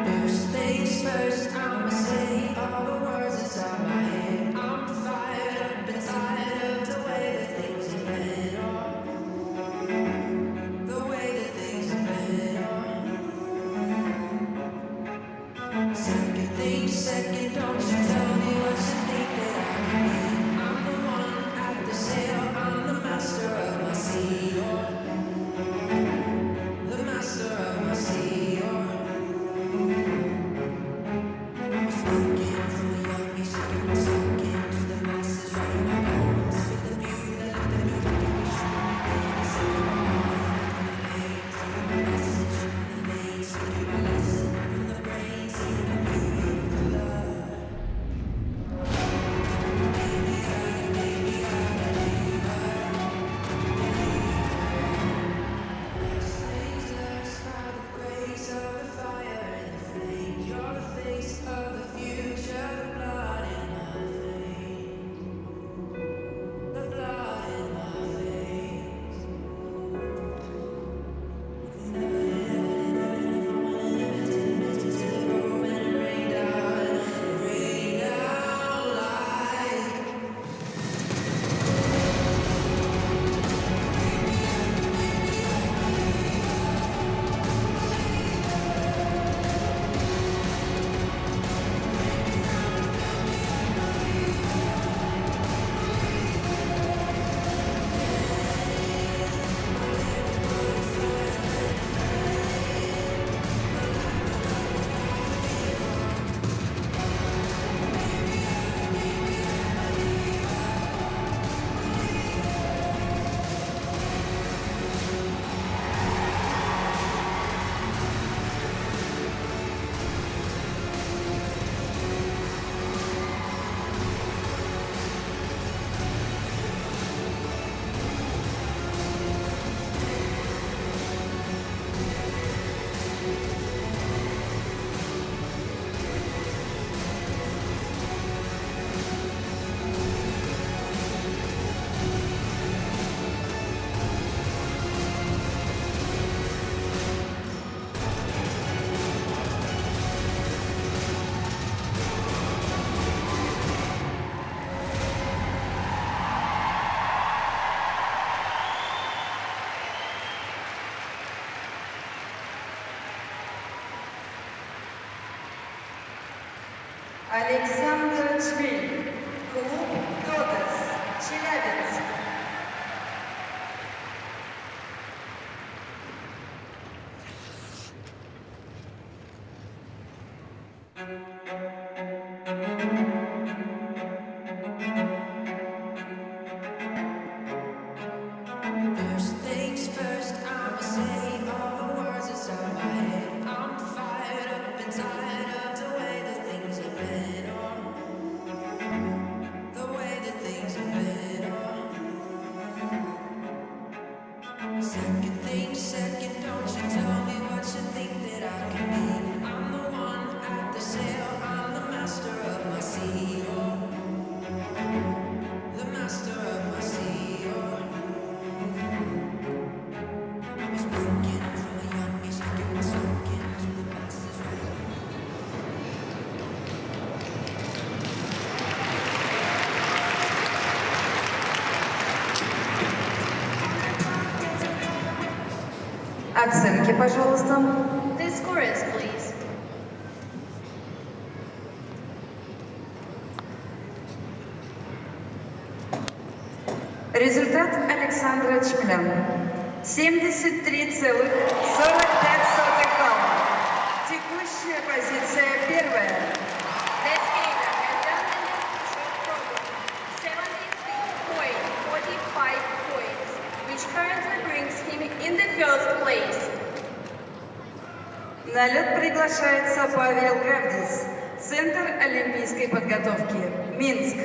I: First things first, I'ma say all the words that's on my head. I'm fired up and tired of the way that things have been. The way that things have been. Second thing second, don't you tell me what you think that I can be. I'm the one at the sail, I'm the master of my sea. The master of my sea.
B: Александр Чмиль, клуб «Тодес», Челябинск.
I: First things first, I'ma say all the words that's on my head. I'm fired up and tired of the way that things have been. The way that things have been. second things second. Don't you tell me what you think that I can be. I'm the one at the sail, I'm the master of my sea, oh. The master of my sea, oh. I was broken from a young age, taking my soak into the masses, right?
B: Оценки, пожалуйста.
A: The scores, please.
B: Результат Александра Чмелян. 73,45 балла. Текущая позиция первая.
A: The skater has done the short program 73.45 points, which currently brings him in the first place.
B: На лед приглашается Павел Гавдис, Центр олимпийской подготовки, Минск.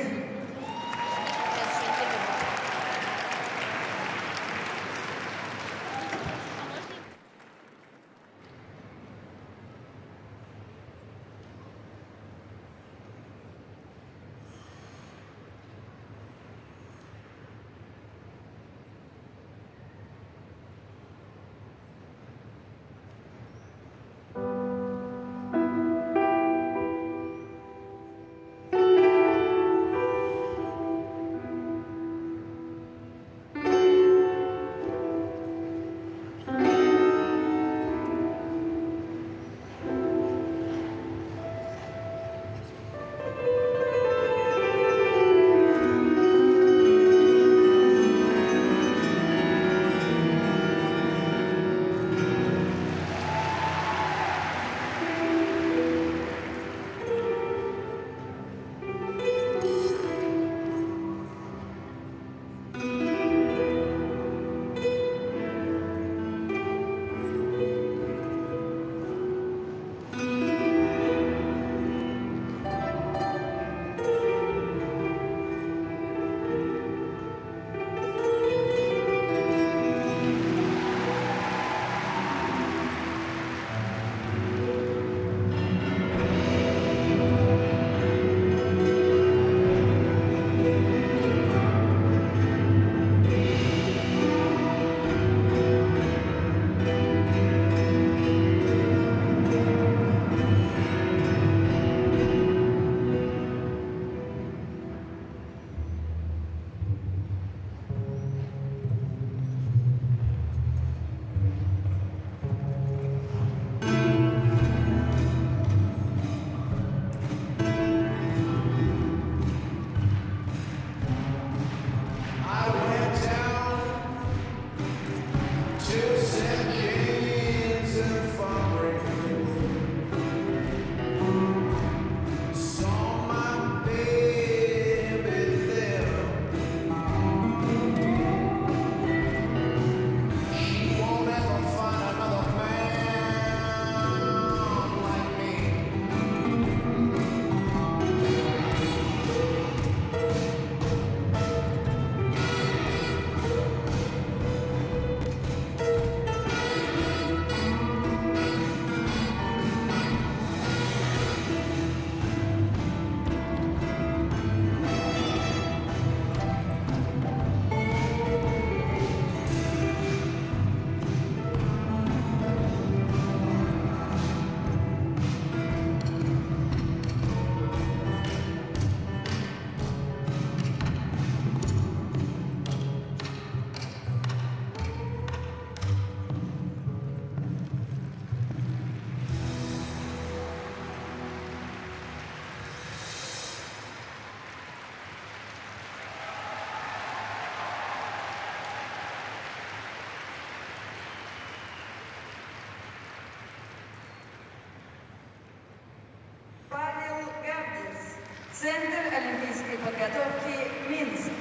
B: Центр олимпийской подготовки Минск.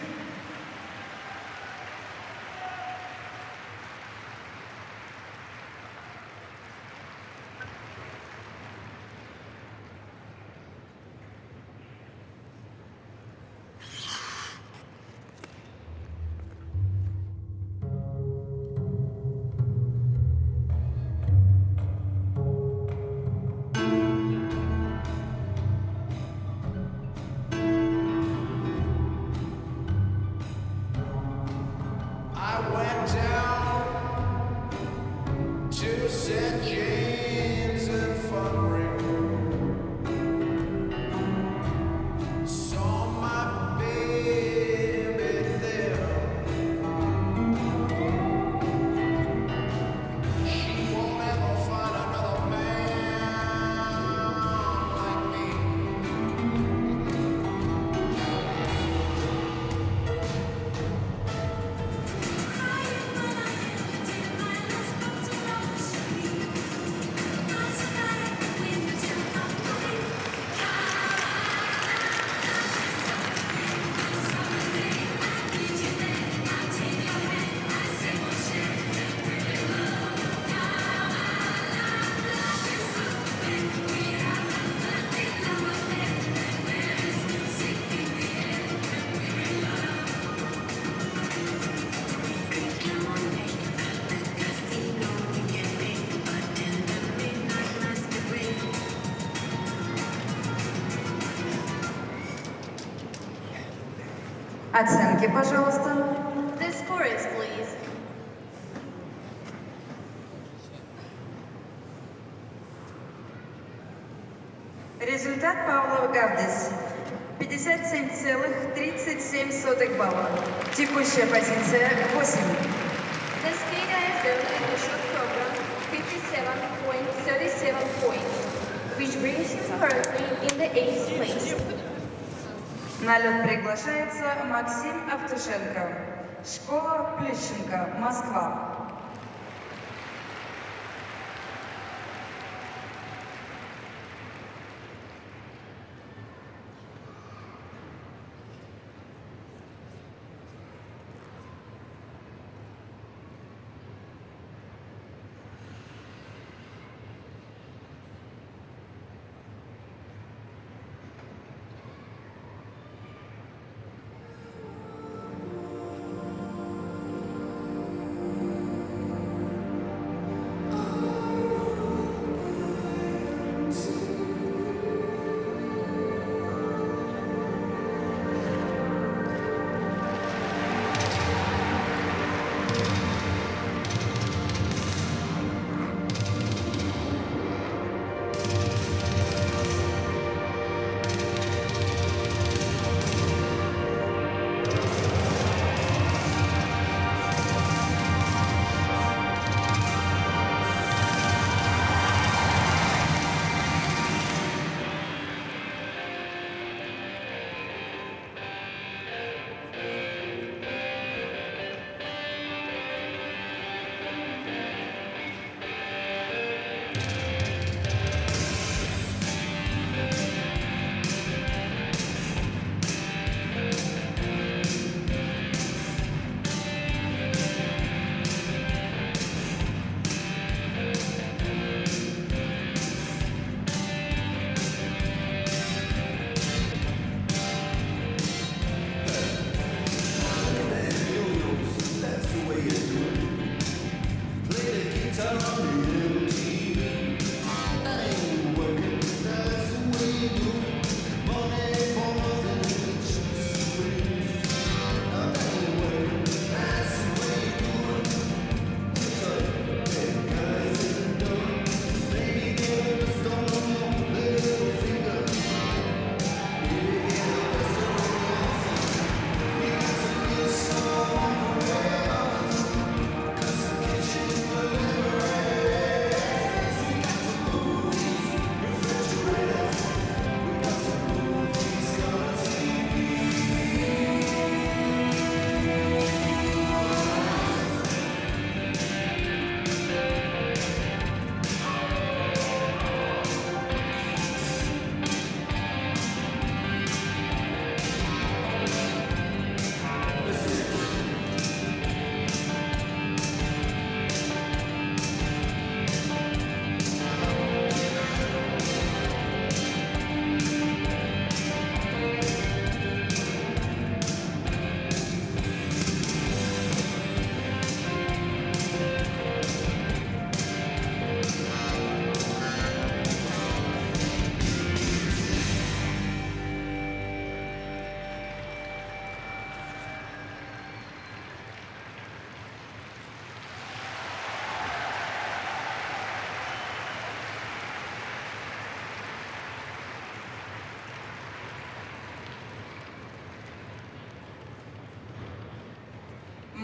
B: Оценки, пожалуйста.
A: The scores, please.
B: Результат Павлов Гавдис 57,37 балла. Текущая позиция 8.
A: The skater has done in the short program 57.37 points, which brings him currently in the 8th place.
B: На лед приглашается Максим Автушенко. Школа Плющенко, Москва.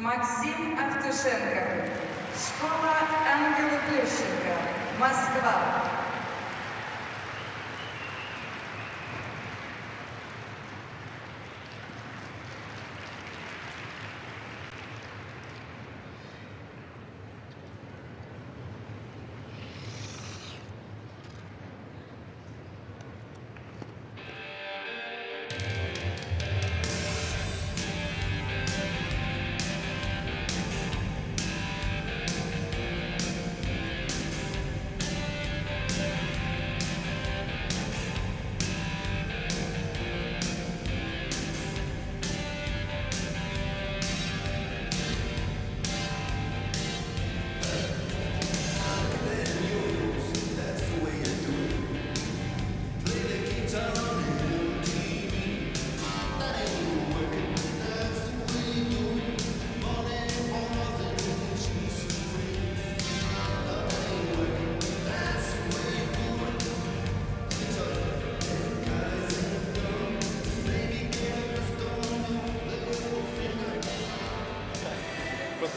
B: Максим Автушенко. Школа Ангела Плющенко. Москва.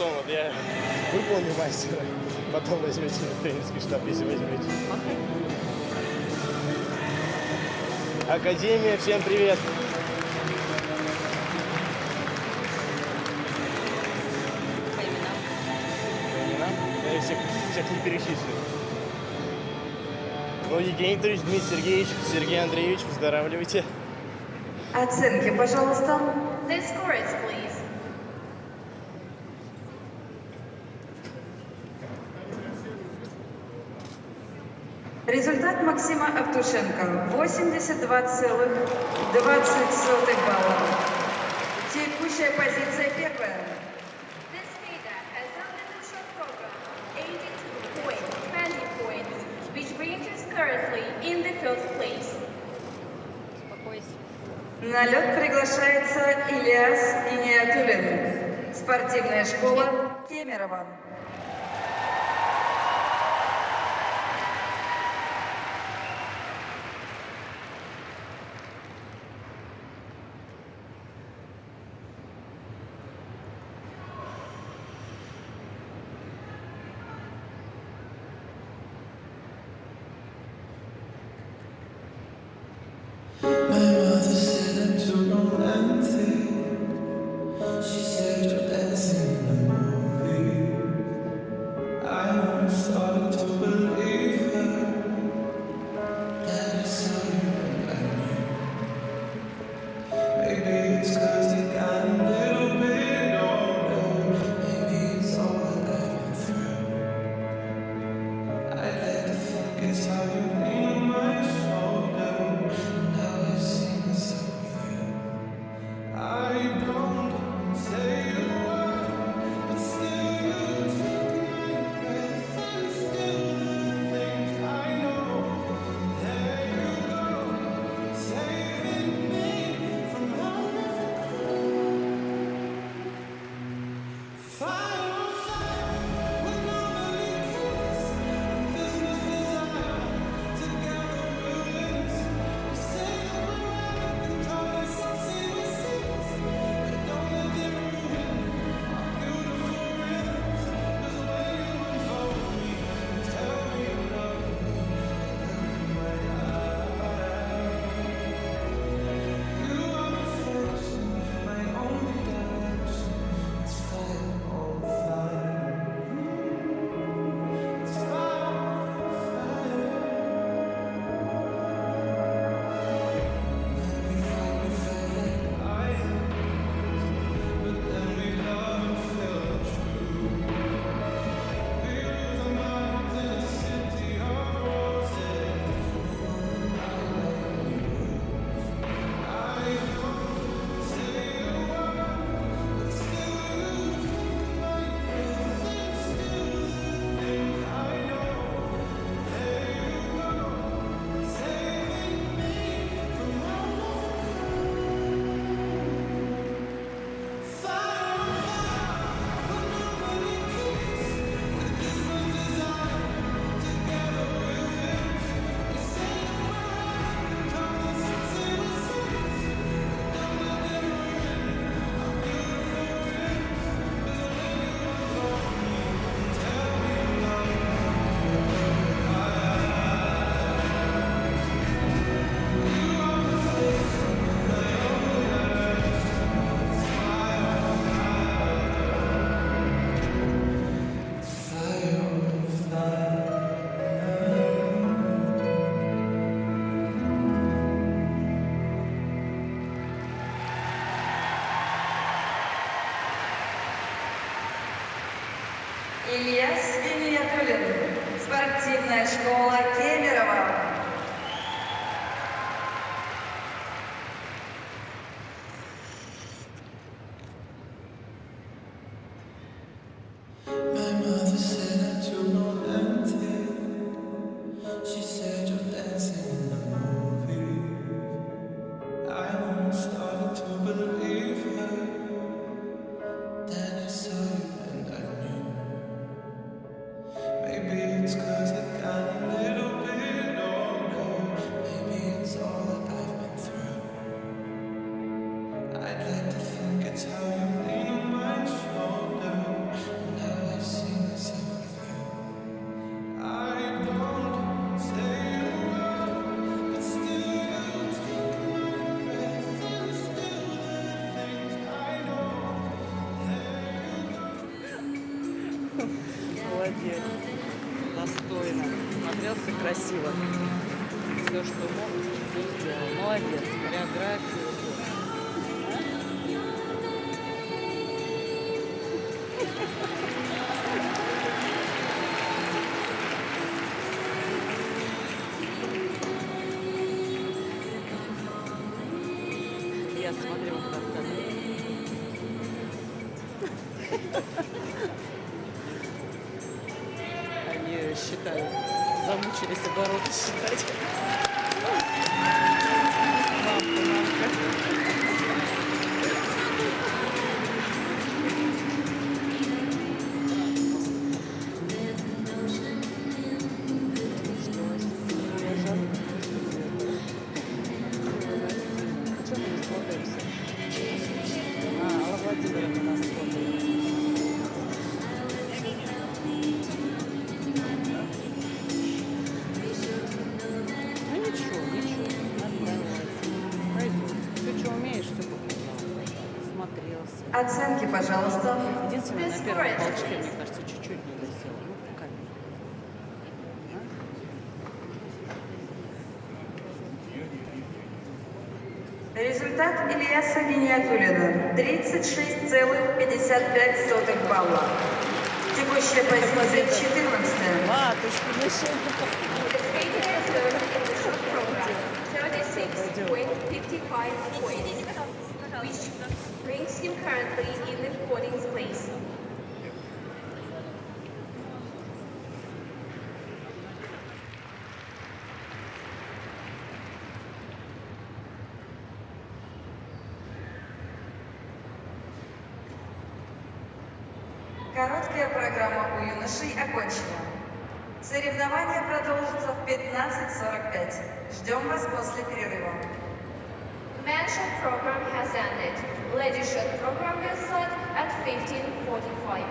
H: потом, вот я выполню мастера, потом возьмите тренерский штаб, если возьмете. Академия, всем привет!
J: По именам.
H: Я всех не перечислю. Ну, Евгений Анатольевич, Дмитрий Сергеевич, Сергей Андреевич, выздоравливайте.
B: Оценки, пожалуйста.
A: The scores, please.
B: Результат Максима Автушенко 82,20 балла. Текущая позиция первая.
A: This skater has done the shot program 82.20 points, which brings us currently in the first place.
J: Успокойся.
B: На лед приглашается Ильяс Иниатуллин. Спортивная школа Кемерово.
I: My mother said I'm too romantic. She said you're dancing in the movie. I almost started to believe her. Then I saw you and maybe it's 'cause they got a little bit older. Maybe it's all that I've been through. I'd like to think it's how you lean on my shoulder. Now I see myself with you. I don't say a word, but still you take my breath and still the
L: Достойно. Смотрелся красиво. Все, что мог, все сделал. Молодец. Хореографию. Я смотрю вот так. Они считают, замучились обороты считать.
B: Оценки, пожалуйста.
L: Единственное, на первом толчке, мне кажется, чуть-чуть не досел. Ну, пока.
B: Результат Ильяса Гиниатуллина 36,55 балла. Текущая позиция 14.
L: Матушка, ну что это?
A: 36.55 points, which brings him currently in the 14th place.
B: Короткая программа у юношей окончена. Соревнования продолжатся в 15:45. Ждем вас после перерыва.
A: Men's shot program has ended. Ladies shot program will start at 15:45.